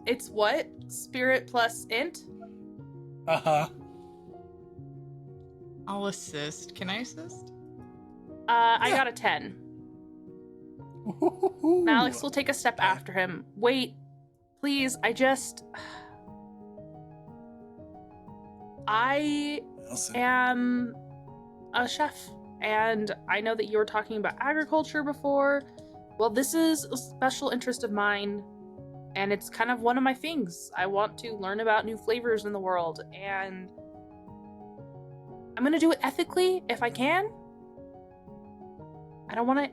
It's what? Spirit plus int? Uh-huh. I'll assist. Can I assist? I Yeah. got a 10. Ooh. Alex will take a step after him. Wait, please, I Nelson. am a chef, and I know that you were talking about agriculture before. Well, this is a special interest of mine, and it's kind of one of my things. I want to learn about new flavors in the world, and I'm gonna do it ethically if I can. I don't want to,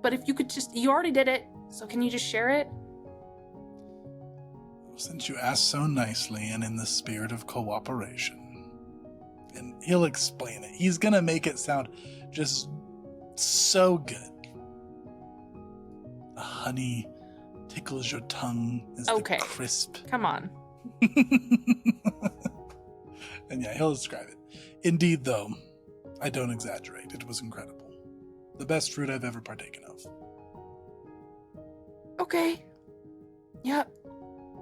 but if you could you already did it, so can you just share it? Since you asked so nicely and in the spirit of cooperation. And he'll explain it. He's gonna make it sound just so good. The honey tickles your tongue as Okay. the crisp. Come on. And yeah, he'll describe it. Indeed, though, I don't exaggerate. It was incredible. The best fruit I've ever partaken of. Okay. Yep.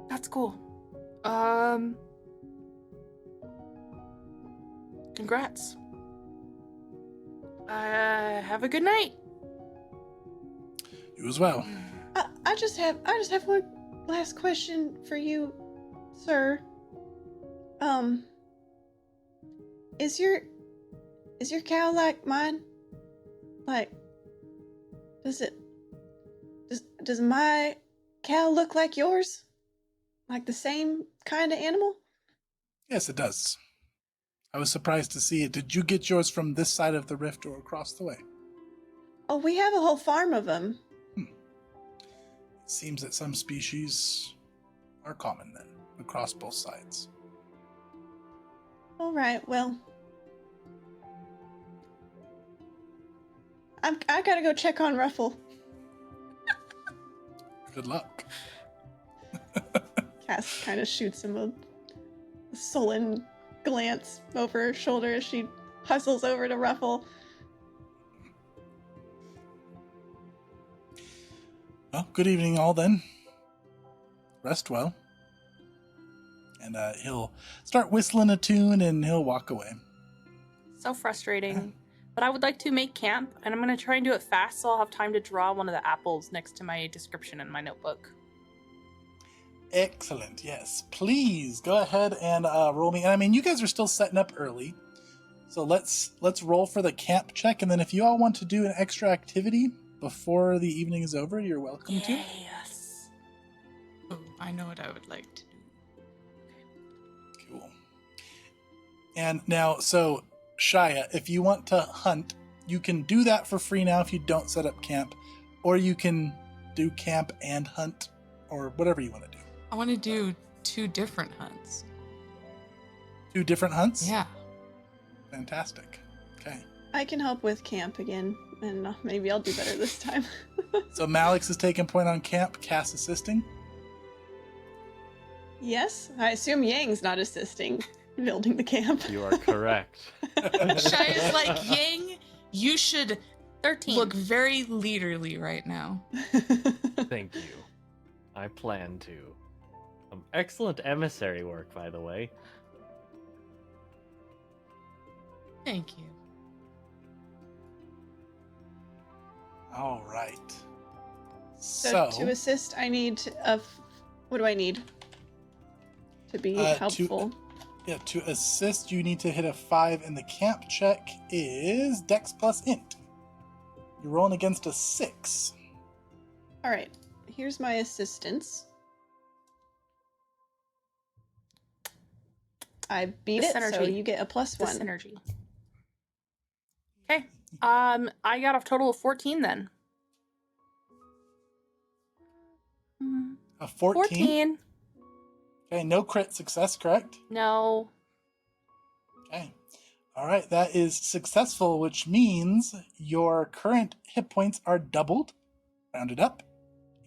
That's cool. Congrats. Have a good night. You as well. I just have one last question for you, sir. Is your cow like mine? Like, does my cow look like yours? Like the same kind of animal? Yes, it does. I was surprised to see it. Did you get yours from this side of the rift or across the way? Oh, we have a whole farm of them. It seems that some species are common then, across both sides. All right, well, I gotta go check on Ruffle. Good luck. Cass kind of shoots him a sullen glance over her shoulder as she hustles over to Ruffle. Well, good evening all then. Rest well. And he'll start whistling a tune and he'll walk away. So frustrating. But I would like to make camp, and I'm going to try and do it fast so I'll have time to draw one of the apples next to my description in my notebook. Excellent, yes. Please go ahead and roll me. And I mean, you guys are still setting up early. So let's roll for the camp check. And then if you all want to do an extra activity before the evening is over, you're welcome to. Yes. Oh, I know what I would like to do. Cool. And now, so Shia, if you want to hunt, you can do that for free now if you don't set up camp, or you can do camp and hunt, or whatever you want to do. I want to do 2 different hunts. 2 different hunts? Yeah. Fantastic. Okay. I can help with camp again, and maybe I'll do better this time. So Malix is taking point on camp, Cass assisting. Yes, I assume Yang's not assisting building the camp. You are correct. Shia's like, Yang, you should 13. look very leaderly right now. Thank you. I plan to. Excellent emissary work, by the way. Thank you. All right. So to assist, I need what do I need to be helpful? To assist, you need to hit a 5, and the camp check is Dex plus Int. You're rolling against a 6. All right, here's my assistance. I beat This it, so synergy. you get a plus The 1. synergy. Okay. I got a total of 14 then. A 14? 14. Okay, no crit success, correct? No. Okay. All right, that is successful, which means your current hit points are doubled, rounded up,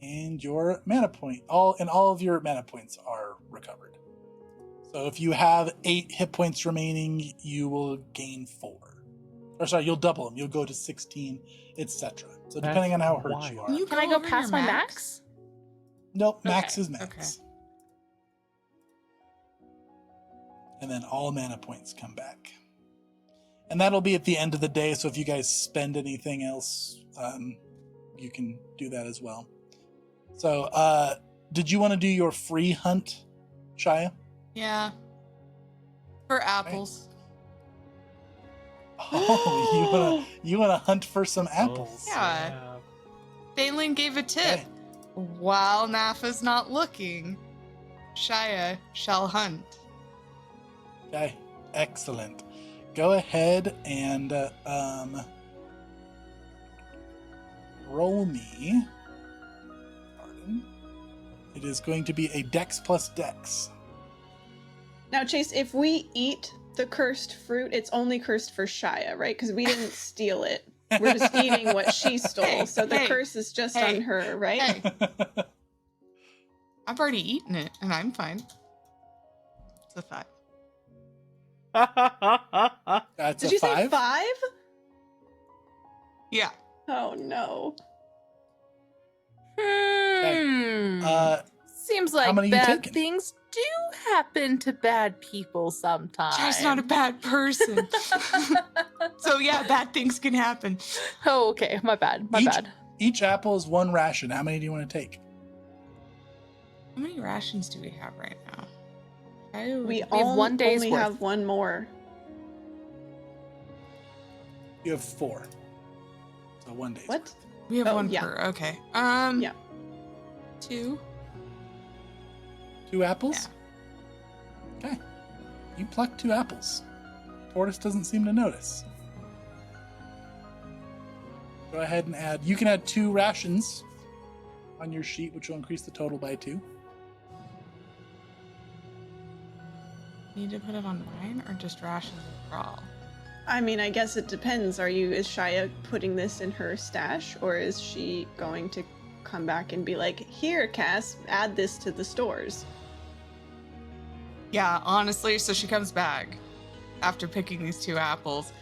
and your mana point, all of your mana points are recovered. So if you have 8 hit points remaining, you will gain 4. Or sorry, you'll double them. You'll go to 16, etc. So depending on how hurt you are. Can I go over past your my max? Nope, max Okay, is max. And then all mana points come back. And that'll be at the end of the day, so if you guys spend anything else, you can do that as well. So, did you want to do your free hunt, Shia? Yeah. For apples. Oh, you wanna hunt for some apples? Yeah. Balin gave a tip. Okay. While Nafa's not looking, Shia shall hunt. Okay, excellent. Go ahead and roll me. Pardon. It is going to be a Dex plus Dex. Now, Chase, if we eat the cursed fruit, it's only cursed for Shia, right? Because we didn't steal it. We're just eating what she stole, so the curse is just on her, right? Hey, I've already eaten it, and I'm fine. It's a 5. That's Did a you 5. say 5? Yeah. Oh no. Okay. Seems How like many you bad taking? things do happen to bad people sometimes. Shai's not a bad person. So yeah, bad things can happen. Oh, okay. My bad. My bad. Each apple is 1 ration. How many do you want to take? How many rations do we have right now? We have 1 day's only worth. have one more. You have 4. So 1 day's What? worth. We have Oh, one yeah. per. Okay. Yeah. 2. 2 apples? Yeah. Okay. You pluck 2 apples. Tortoise doesn't seem to notice. Go ahead and add. You can add 2 rations on your sheet, which will increase the total by 2. Need to put it on mine or just rations overall? I mean, I guess it depends. Is Shia putting this in her stash, or is she going to come back and be like, here, Cass, add this to the stores? Yeah, honestly, so she comes back after picking these 2 apples,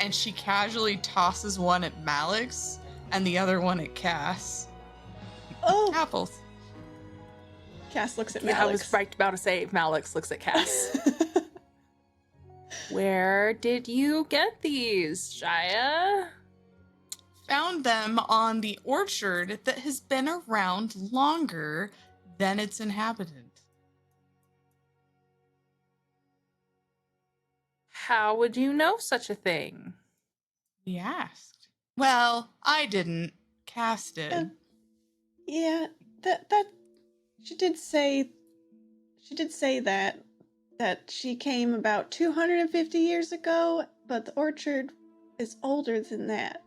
and she casually tosses one at Malix and the other one at Cass. Oh, Apples. Cass looks at Yeah, I Malix. was right about to say Malix looks at Cass. Where did you get these, Shia? Found them on the orchard that has been around longer than its inhabitant. How would you know such a thing? We asked. Well, I didn't. Cass did. Yeah, that she did say that she came about 250 years ago, but the orchard is older than that.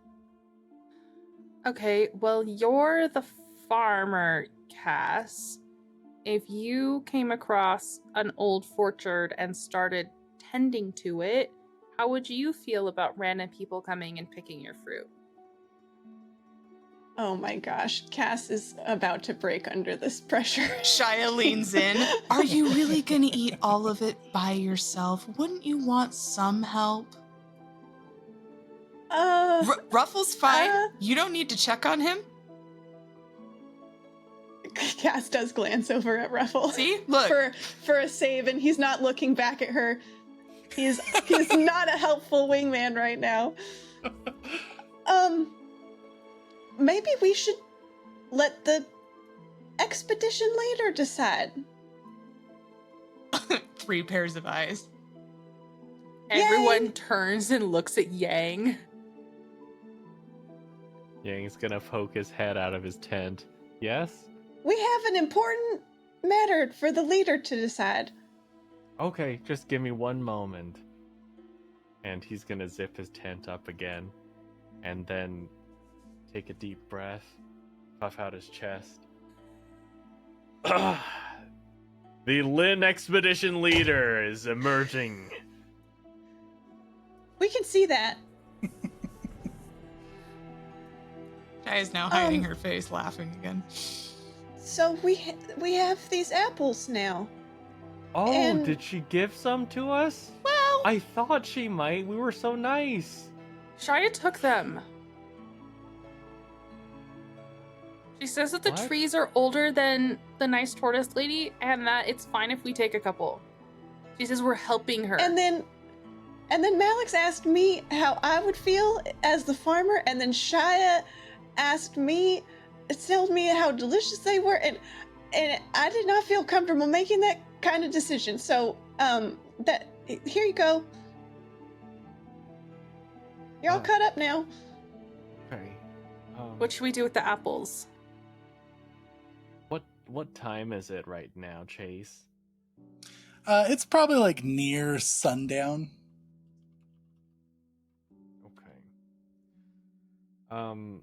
Okay, well, you're the farmer, Cass. If you came across an old orchard and started tending to it, how would you feel about random people coming and picking your fruit? Oh my gosh, Cass is about to break under this pressure. Shia leans in. Are you really gonna eat all of it by yourself? Wouldn't you want some help? Ruffle's fine. You don't need to check on him. Cass does glance over at Ruffle. See? Look. For a save, and he's not looking back at her. He's not a helpful wingman right now. Maybe we should let the expedition leader decide. 3 pairs of eyes. Everyone Yang! turns and looks at Yang. Yang's gonna poke his head out of his tent. Yes? We have an important matter for the leader to decide. Okay, just give me 1 moment. And he's gonna zip his tent up again. And then take a deep breath. Puff out his chest. The Lin Expedition leader is emerging. We can see that. Shia is now hiding her face, laughing again. So we have these apples now. Oh, And- did she give some to us? Well, I thought she might. We were so nice. Shia took them. She says that the What? trees are older than the nice tortoise lady and that it's fine if we take a couple. She says we're helping her. and then Malix asked me how I would feel as the farmer, and then Shia asked me, told me how delicious they were, and I did not feel comfortable making that kind of decision. So, that here you go. You're all cut up now. Okay. What should we do with the apples? What time is it right now, Chase? It's probably like near sundown. Okay.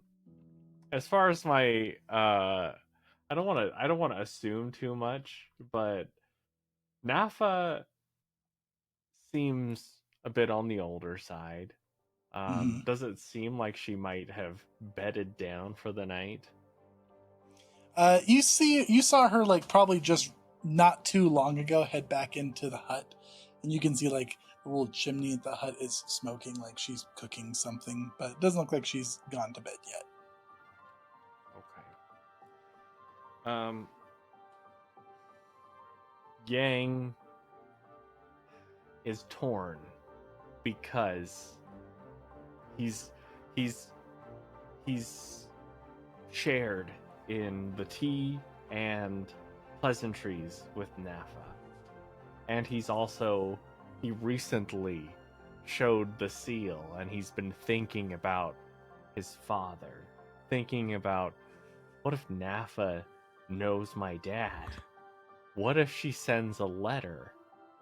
As far as my I don't want to assume too much, but Nafa seems a bit on the older side. Does it seem like she might have bedded down for the night? You saw her like probably just not too long ago head back into the hut, and you can see like the little chimney at the hut is smoking, like she's cooking something, but it doesn't look like she's gone to bed yet. Okay. Yang is torn because he's shared in the tea and pleasantries with Nafa. And he recently showed the seal, and he's been thinking about his father. Thinking about, what if Nafa knows my dad? What if she sends a letter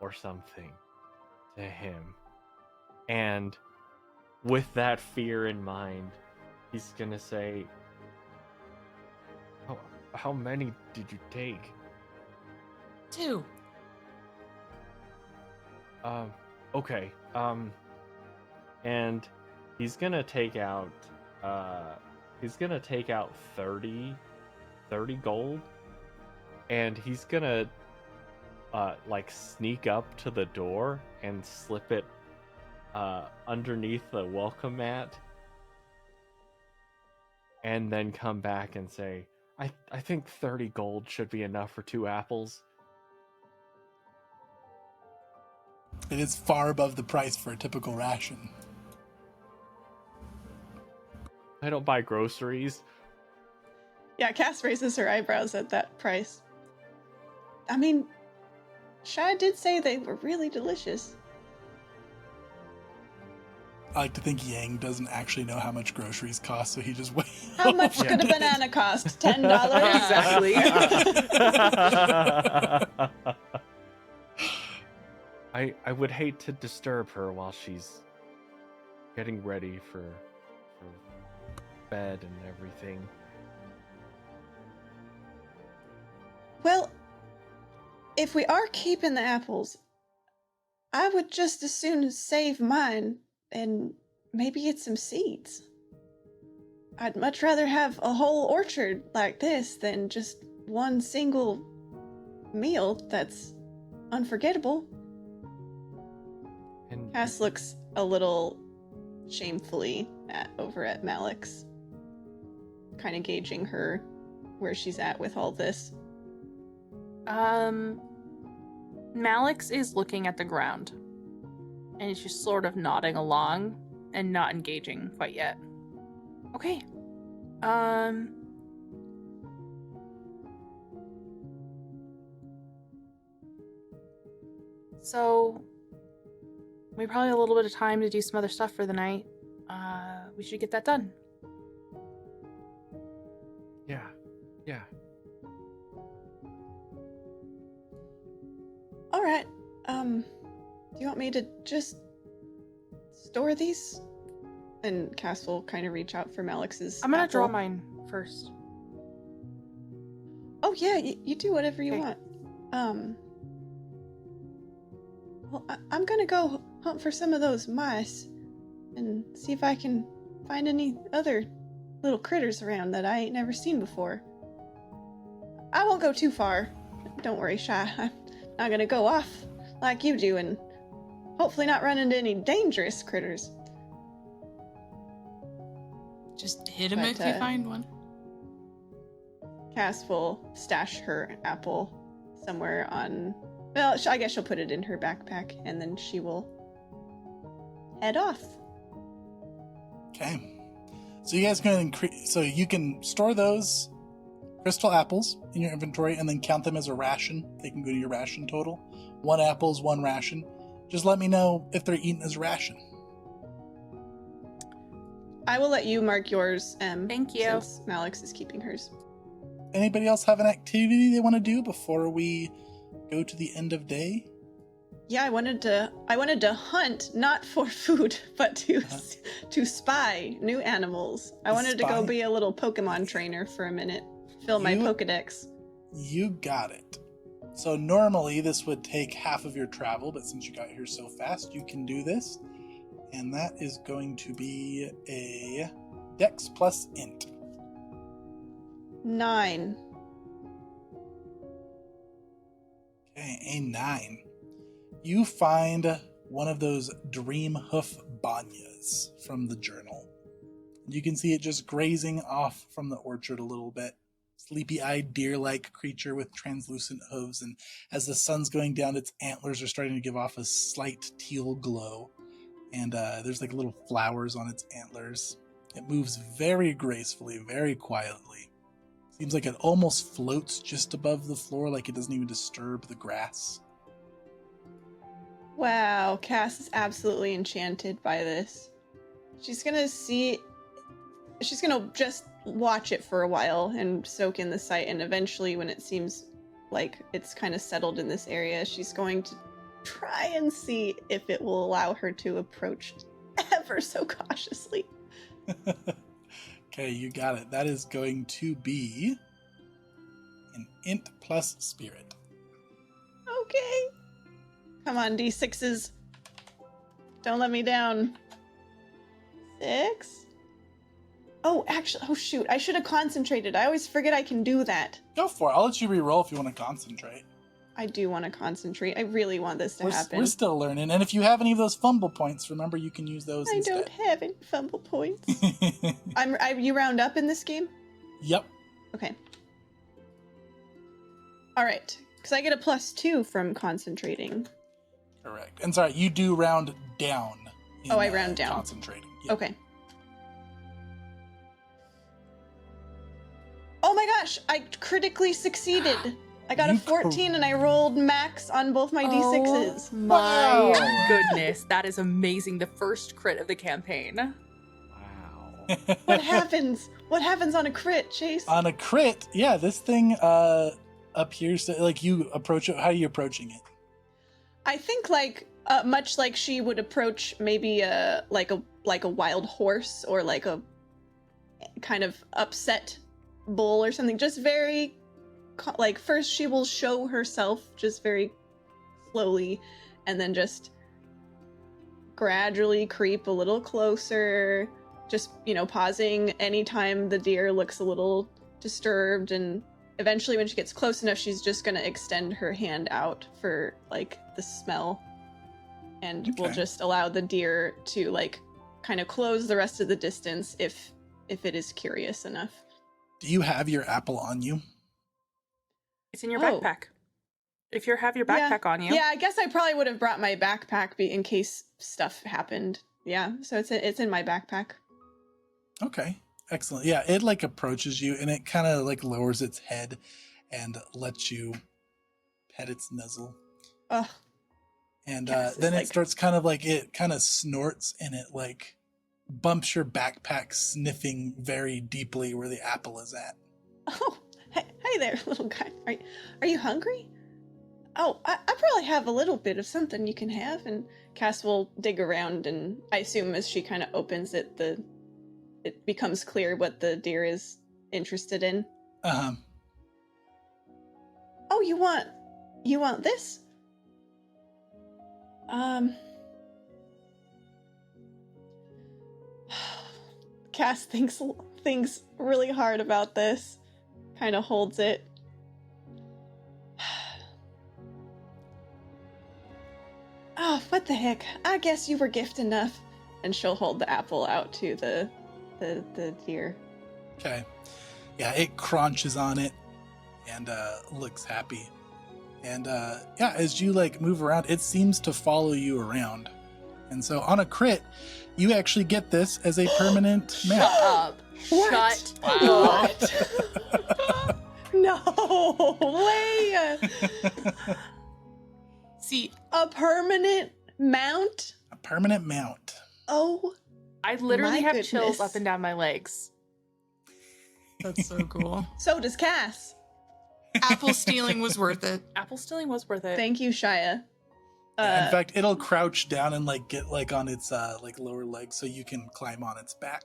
or something to him? And with that fear in mind, he's gonna say, how many did you take? 2. Okay. And he's gonna take out 30 gold, and he's gonna like sneak up to the door and slip it underneath the welcome mat, and then come back and say, I think 30 gold should be enough for 2 apples. It is far above the price for a typical ration. I don't buy groceries. Yeah, Cass raises her eyebrows at that price. I mean, Shai did say they were really delicious. I like to think Yang doesn't actually know how much groceries cost, so he just wait. How much could a banana cost? $10? Exactly. I would hate to disturb her while she's getting ready for bed and everything. Well, if we are keeping the apples, I would just as soon save mine and maybe get some seeds. I'd much rather have a whole orchard like this than just one single meal that's unforgettable. And Cass looks a little shamefully over at Malix, kind of gauging her where she's at with all this. Malix is looking at the ground, and is just sort of nodding along and not engaging quite yet. Okay. So we probably have a little bit of time to do some other stuff for the night. We should get that done. Yeah. All right. Do you want me to just store these? And Cass will kind of reach out for Malix's I'm gonna apple. draw mine first. Oh yeah, you do whatever you Okay. want. Well, I'm gonna go hunt for some of those mice and see if I can find any other little critters around that I ain't never seen before. I won't go too far. Don't worry, Shy. I'm not gonna go off like you do and hopefully not run into any dangerous critters. Just hit him But, if you find one. Cass will stash her apple somewhere on... Well, I guess she'll put it in her backpack, and then she will head off. Okay. So you guys can increase. So you can store those crystal apples in your inventory and then count them as a ration. They can go to your ration total. 1 apple is 1 ration. Just let me know if they're eaten as a ration. I will let you mark yours, Thank you. since Malix is keeping hers. Anybody else have an activity they want to do before we go to the end of day? Yeah, I wanted to hunt, not for food, but to spy new animals. I wanted to go Spy? be a little Pokemon trainer for a minute. Fill my You- Pokedex. You got it. So normally this would take half of your travel, but since you got here so fast, you can do this. And that is going to be a Dex plus Int. 9. Okay, a 9. You find one of those dream hoof banyas from the journal. You can see it just grazing off from the orchard a little bit. sleepy-eyed deer-like creature with translucent hooves, and as the sun's going down, its antlers are starting to give off a slight teal glow, and there's like little flowers on its antlers. It moves very gracefully, very quietly. Seems like it almost floats just above the floor, like it doesn't even disturb the grass. Wow, Cass is absolutely enchanted by this. She's gonna just watch it for a while and soak in the sight, and eventually when it seems like it's kind of settled in this area, she's going to try and see if it will allow her to approach ever so cautiously. Okay, you got it. That is going to be an int plus spirit. Okay. Come on, D6s. Don't let me down. 6? Oh, actually, oh shoot, I should have concentrated. I always forget I can do that. Go for it. I'll let you re-roll if you want to concentrate. I do want to concentrate. I really want this to happen. We're still learning. And if you have any of those fumble points, remember you can use those I instead. don't have any fumble points. You round up in this game? Yep. Okay. All right, because I get a +2 from concentrating. Correct. And sorry, you do round down. Oh, I round down. Concentrating. Yep. Okay. Oh my gosh, I critically succeeded. I got a 14 and I rolled max on both my D6s. Oh my Wow. goodness, that is amazing. The first crit of the campaign. Wow. What happens? What happens on a crit, Chase? On a crit, yeah, this thing appears to, like, you approach it. How are you approaching it? I think much like she would approach maybe like a wild horse or like a kind of upset bull or something. Just very like first she will show herself just very slowly, and then just gradually creep a little closer. Just pausing anytime the deer looks a little disturbed, and eventually when she gets close enough, she's just gonna extend her hand out for like the smell, and Okay. we'll just allow the deer to like kind of close the rest of the distance if it is curious enough. Do you have your apple on you? It's in your Oh. backpack. If you have your backpack on you. Yeah, I guess I probably would have brought my backpack in case stuff happened. Yeah, so it's in my backpack. Okay, excellent. Yeah, it like approaches you and it kind of like lowers its head and lets you pet its nuzzle. Ugh. And Cass is then it like- starts it kind of snorts and it like bumps your backpack, sniffing very deeply where the apple is at. Oh, hey there, little guy. Are you hungry? Oh, I probably have a little bit of something you can have. And Cass will dig around, and I assume as she kind of opens it, it becomes clear what the deer is interested in. Oh, you want this? Cass thinks really hard about this. Kind of holds it. Oh, what the heck? I guess you were gift enough. And she'll hold the apple out to the deer. Okay. Yeah, it crunches on it and looks happy. And yeah, as you like move around, it seems to follow you around. And so on a crit, you actually get this as a permanent mount. Shut up. What? Shut What? No way! See, A permanent mount? A permanent mount. Oh, I literally My have chills goodness. up and down my legs. that's so cool. so does Cass. Apple stealing was worth it. Apple stealing was worth it. Thank you, Shia. Yeah, in fact, it'll crouch down and like get like on its like lower leg so you can climb on its back.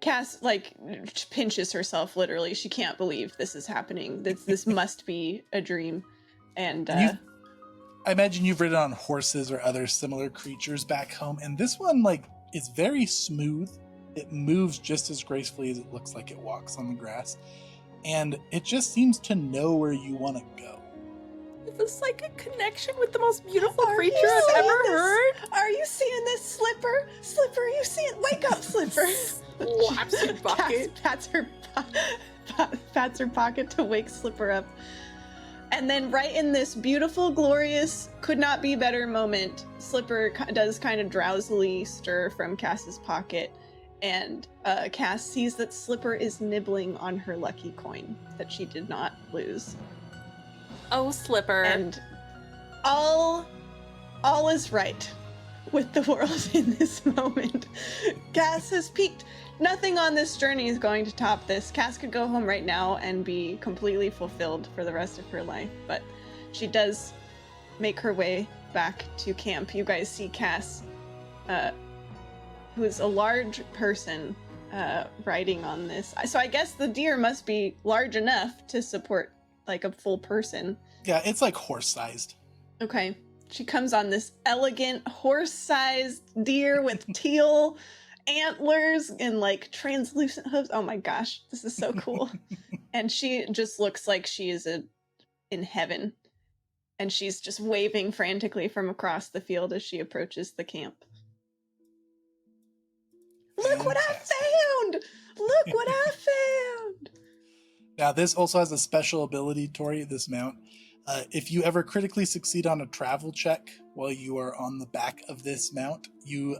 Cass like pinches herself literally. She can't believe this is happening. This must be a dream. And I imagine you've ridden on horses or other similar creatures back home, and this one like is very smooth. It moves just as gracefully as it looks like it walks on the grass, and it just seems to know where you want to go. It's like a connection with the most beautiful Are creature you I've seeing ever this? heard. Are you seeing this, Slipper? Slipper, you see it? Wake up, Slipper. Slaps your bucket. Cass pats her pats her pocket to wake Slipper up. And then right in this beautiful, glorious, could not be better moment, Slipper does kind of drowsily stir from Cass's pocket, and Cass sees that Slipper is nibbling on her lucky coin that she did not lose. Oh, Slipper. And all is right with the world in this moment. Cass has peaked. Nothing on this journey is going to top this. Cass could go home right now and be completely fulfilled for the rest of her life, but she does make her way back to camp. You guys see Cass, who is a large person, riding on this. So I guess the deer must be large enough to support like a full person. Yeah, it's like horse-sized. Okay. She comes on this elegant horse-sized deer with teal antlers and like translucent hooves. Oh my gosh, this is so cool. And she just looks like she is in heaven. And she's just waving frantically from across the field as she approaches the camp. Look what I found! Look what I found! Now, this also has a special ability, Tori, this mount. If you ever critically succeed on a travel check while you are on the back of this mount, you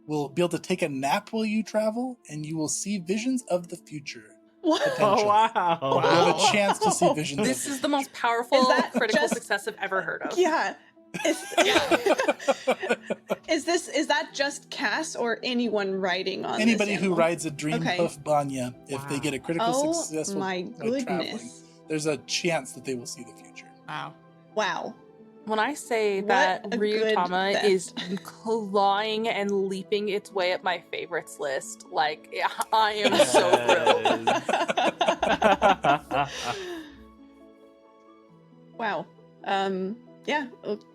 will be able to take a nap while you travel, and you will see visions of the future. What? Potentially. Oh, wow. You'll have a chance to see visions of This the is the most powerful Is that critical just- success I've ever heard of. Yeah. Is that just Cass or anyone riding on Anybody this who animal? rides a dream Okay. hoof banya, if they get a critical Oh success my while traveling, goodness. there's a chance that they will see the future. Wow. Wow. When I say What that a good Ryuutama theft. is clawing and leaping its way up my favorites list, like, I am so thrilled. Wow. Yeah,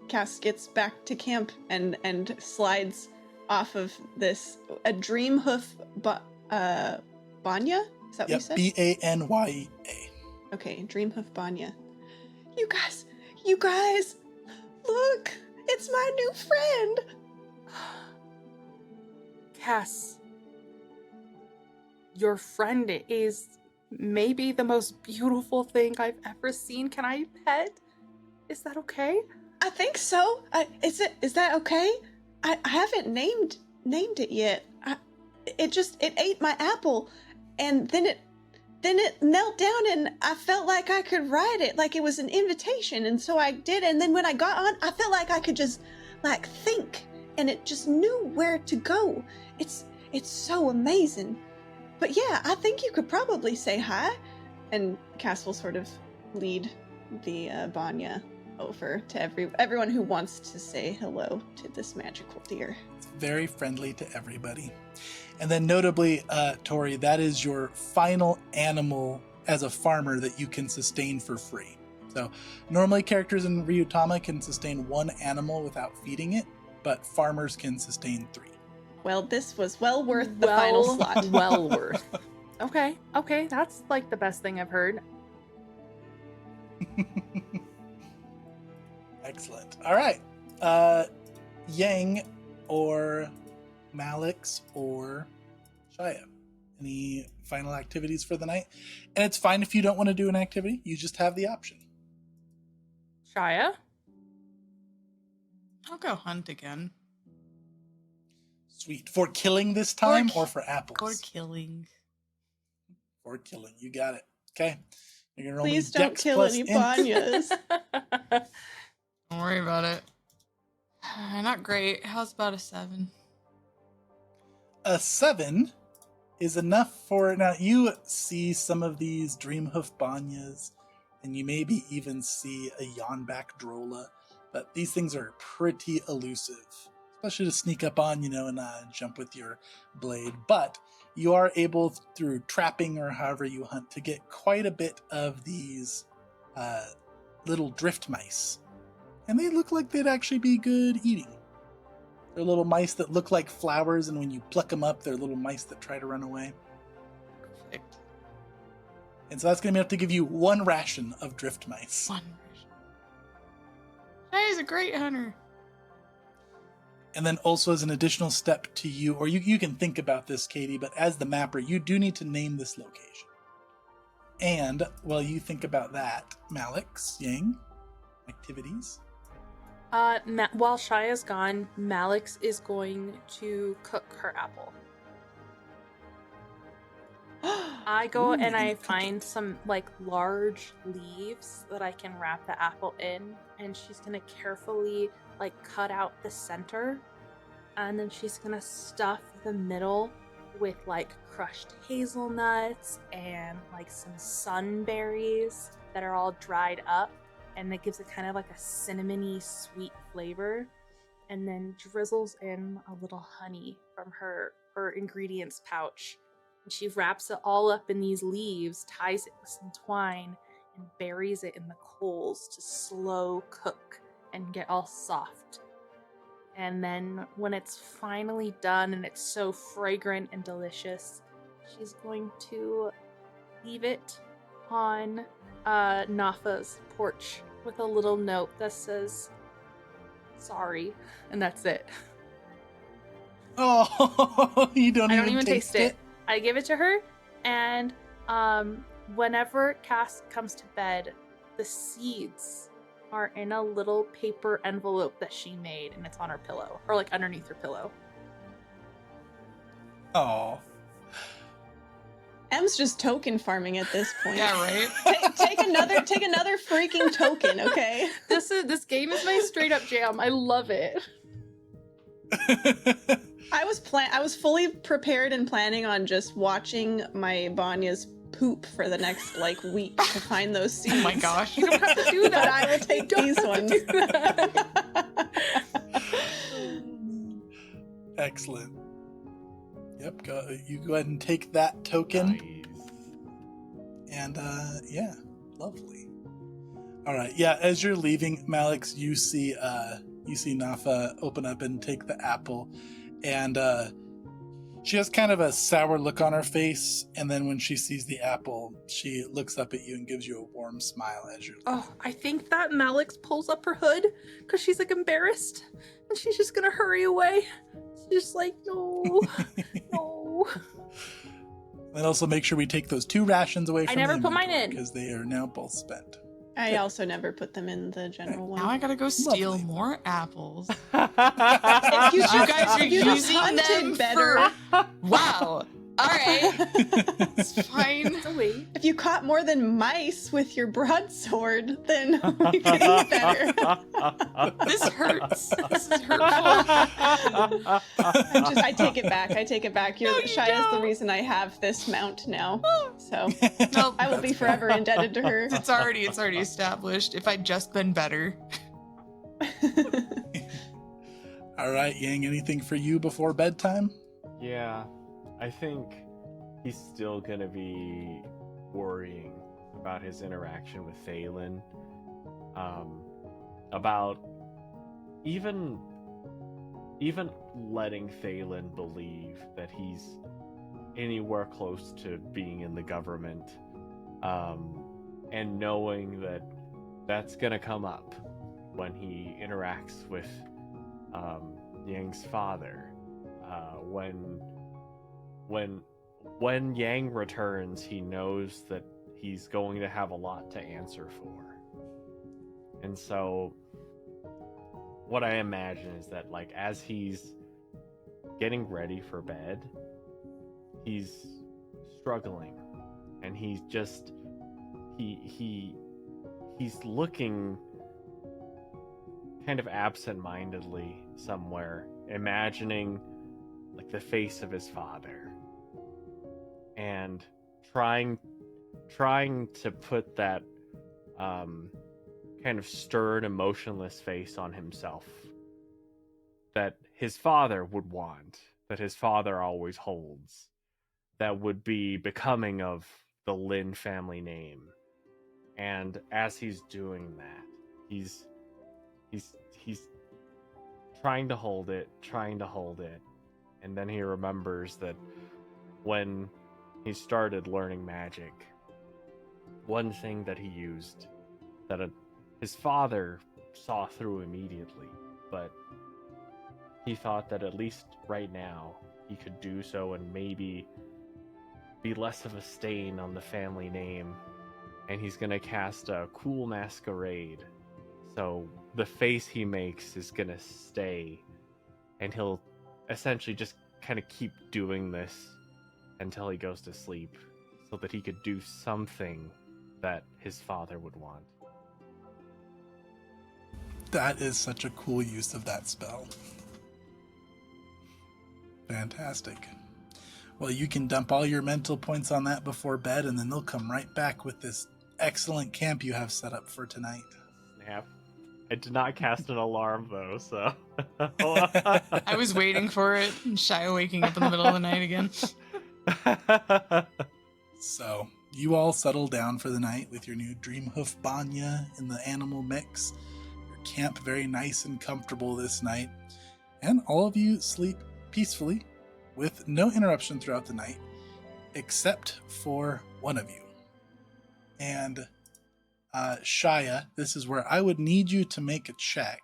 Cass gets back to camp and slides off of this a dream hoof banya? Is that what you Yep, said? B-A-N-Y-A. Okay, dream hoof banya. You guys, look, it's my new friend. Cass, your friend is maybe the most beautiful thing I've ever seen. Can I pet? Is that okay? I think so. Is that okay? I haven't named it yet. It ate my apple, and then it knelt down, and I felt like I could ride it, like it was an invitation, and so I did. And then when I got on, I felt like I could just like think, and it just knew where to go. It's so amazing. But yeah, I think you could probably say hi. And Cass will sort of lead the Banya over to everyone who wants to say hello to this magical deer. It's very friendly to everybody. And then notably, Tori, that is your final animal as a farmer that you can sustain for free. So normally characters in Ryuutama can sustain one animal without feeding it, but farmers can sustain 3. Well, this was well worth the final slot. Well worth. Okay, that's like the best thing I've heard. Excellent. All right. Yang or Malix or Shia. Any final activities for the night? And it's fine if you don't want to do an activity. You just have the option. Shia? I'll go hunt again. Sweet. For killing this time or for apples? Or killing. For killing. You got it. Okay. You're gonna roll me Please don't Dex kill plus any int. Banyas. Don't worry about it. Not great. How's about a 7? A 7 is enough for... Now, you see some of these Dreamhoof Banyas, and you maybe even see a Yonback Drola, but these things are pretty elusive, especially to sneak up on, and jump with your blade. But you are able, through trapping or however you hunt, to get quite a bit of these little drift mice. And they look like they'd actually be good eating. They're little mice that look like flowers, and when you pluck them up, they're little mice that try to run away. Perfect. And so that's going to be enough to give you 1 ration of drift mice. One. That is a great hunter. And then also as an additional step to you, or you can think about this, Katie, but as the mapper, you do need to name this location. And while you think about that, Malix, Yang, activities. While Shaya's gone, Malix is going to cook her apple. I go Ooh, and you're I gonna cook find it. some like large leaves that I can wrap the apple in, and she's gonna carefully like cut out the center, and then she's gonna stuff the middle with like crushed hazelnuts and like some sunberries that are all dried up, and it gives it kind of like a cinnamony sweet flavor, and then drizzles in a little honey from her ingredients pouch. And she wraps it all up in these leaves, ties it with some twine, and buries it in the coals to slow cook and get all soft. And then when it's finally done and it's so fragrant and delicious, she's going to leave it on Nafa's porch with a little note that says, "Sorry," and that's it. Oh, you don't I even don't even taste taste it. I give it to her, and whenever Cass comes to bed, the seeds are in a little paper envelope that she made, and it's on her pillow, or like underneath her pillow. Oh. Em's just token farming at this point. Yeah, right? Take another freaking token, okay? This game is my straight up jam. I love it. I was fully prepared and planning on just watching my Banya's poop for the next like week to find those seeds. Oh my gosh. You don't have to do But that. I will take these ones. Excellent. Yep, you go ahead and take that token. Nice. And yeah, lovely. All right, yeah. As you're leaving, Malix, you see Nafa open up and take the apple, and she has kind of a sour look on her face. And then when she sees the apple, she looks up at you and gives you a warm smile as you're leaving. Oh, I think that Malix pulls up her hood because she's like embarrassed, and she's just gonna hurry away. She's just like, no, no. And also make sure we take those 2 rations away from never put mine in. because they are now both spent. I also never put them in the general one. Now I gotta go steal Lovely. more apples. If you You guys are if you just using hunted them better. Wow. All right. It's fine. So wait. If you caught more than mice with your broadsword, then we could eat better. This hurts. This is hurtful. I take it back. No, you Shaya's the don't. reason I have this mount now. So Nope. I will be forever indebted to her. It's already established. If I'd just been better. All right, Yang, anything for you before bedtime? Yeah, I think he's still gonna be worrying about his interaction with Thalen. About even letting Thalen believe that he's anywhere close to being in the government, and knowing that that's gonna come up when he interacts with Yang's father. When Yang returns, he knows that he's going to have a lot to answer for. And so what I imagine is that, like, as he's getting ready for bed, he's struggling, and he's just he's looking kind of absent-mindedly somewhere, imagining like the face of his father, and trying to put that kind of stern, emotionless face on himself that his father would want, that his father always holds, that would be becoming of the Lin family name. And as he's doing that, he's trying to hold it, and then he remembers that when he started learning magic, one thing that he used that his father saw through immediately, but he thought that at least right now he could do so and maybe be less of a stain on the family name. And he's gonna cast a cool masquerade. So the face he makes is gonna stay, and he'll essentially just kind of keep doing this until he goes to sleep, so that he could do something that his father would want. That is such a cool use of that spell. Fantastic. Well, you can dump all your mental points on that before bed, and then they'll come right back with this excellent camp you have set up for tonight. Snap. I did not cast an alarm though, so. I was waiting for it, and Shia waking up in the middle of the night again. So, you all settle down for the night with your new Dreamhoof Banya in the animal mix. Your camp very nice and comfortable this night. And all of you sleep peacefully with no interruption throughout the night, except for one of you. And Shia, this is where I would need you to make a check,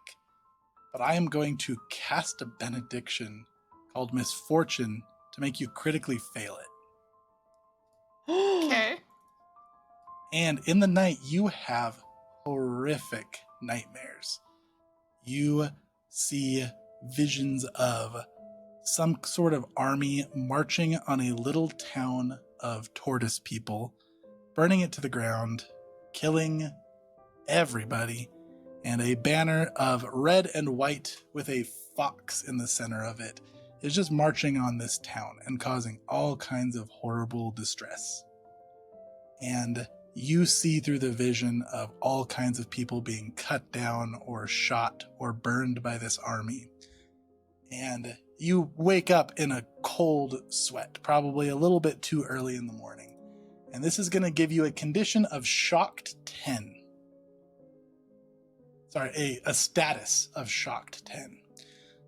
but I am going to cast a benediction called Misfortune to make you critically fail it. Okay. And in the night, you have horrific nightmares. You see visions of some sort of army marching on a little town of tortoise people, burning it to the ground, killing everybody, and a banner of red and white with a fox in the center of it is just marching on this town and causing all kinds of horrible distress. And you see through the vision of all kinds of people being cut down or shot or burned by this army. And you wake up in a cold sweat, probably a little bit too early in the morning. And this is going to give you a condition of shocked 10. Sorry, a status of shocked 10.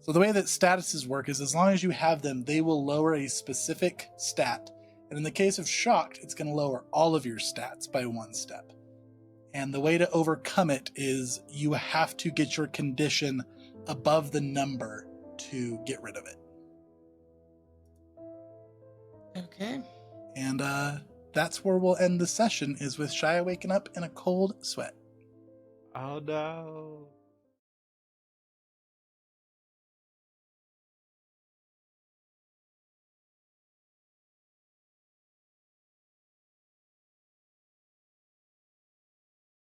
So the way that statuses work is as long as you have them, they will lower a specific stat. And in the case of shocked, it's going to lower all of your stats by 1 step. And the way to overcome it is you have to get your condition above the number to get rid of it. Okay. And that's where we'll end the session, is with Shia waking up in a cold sweat. Oh no.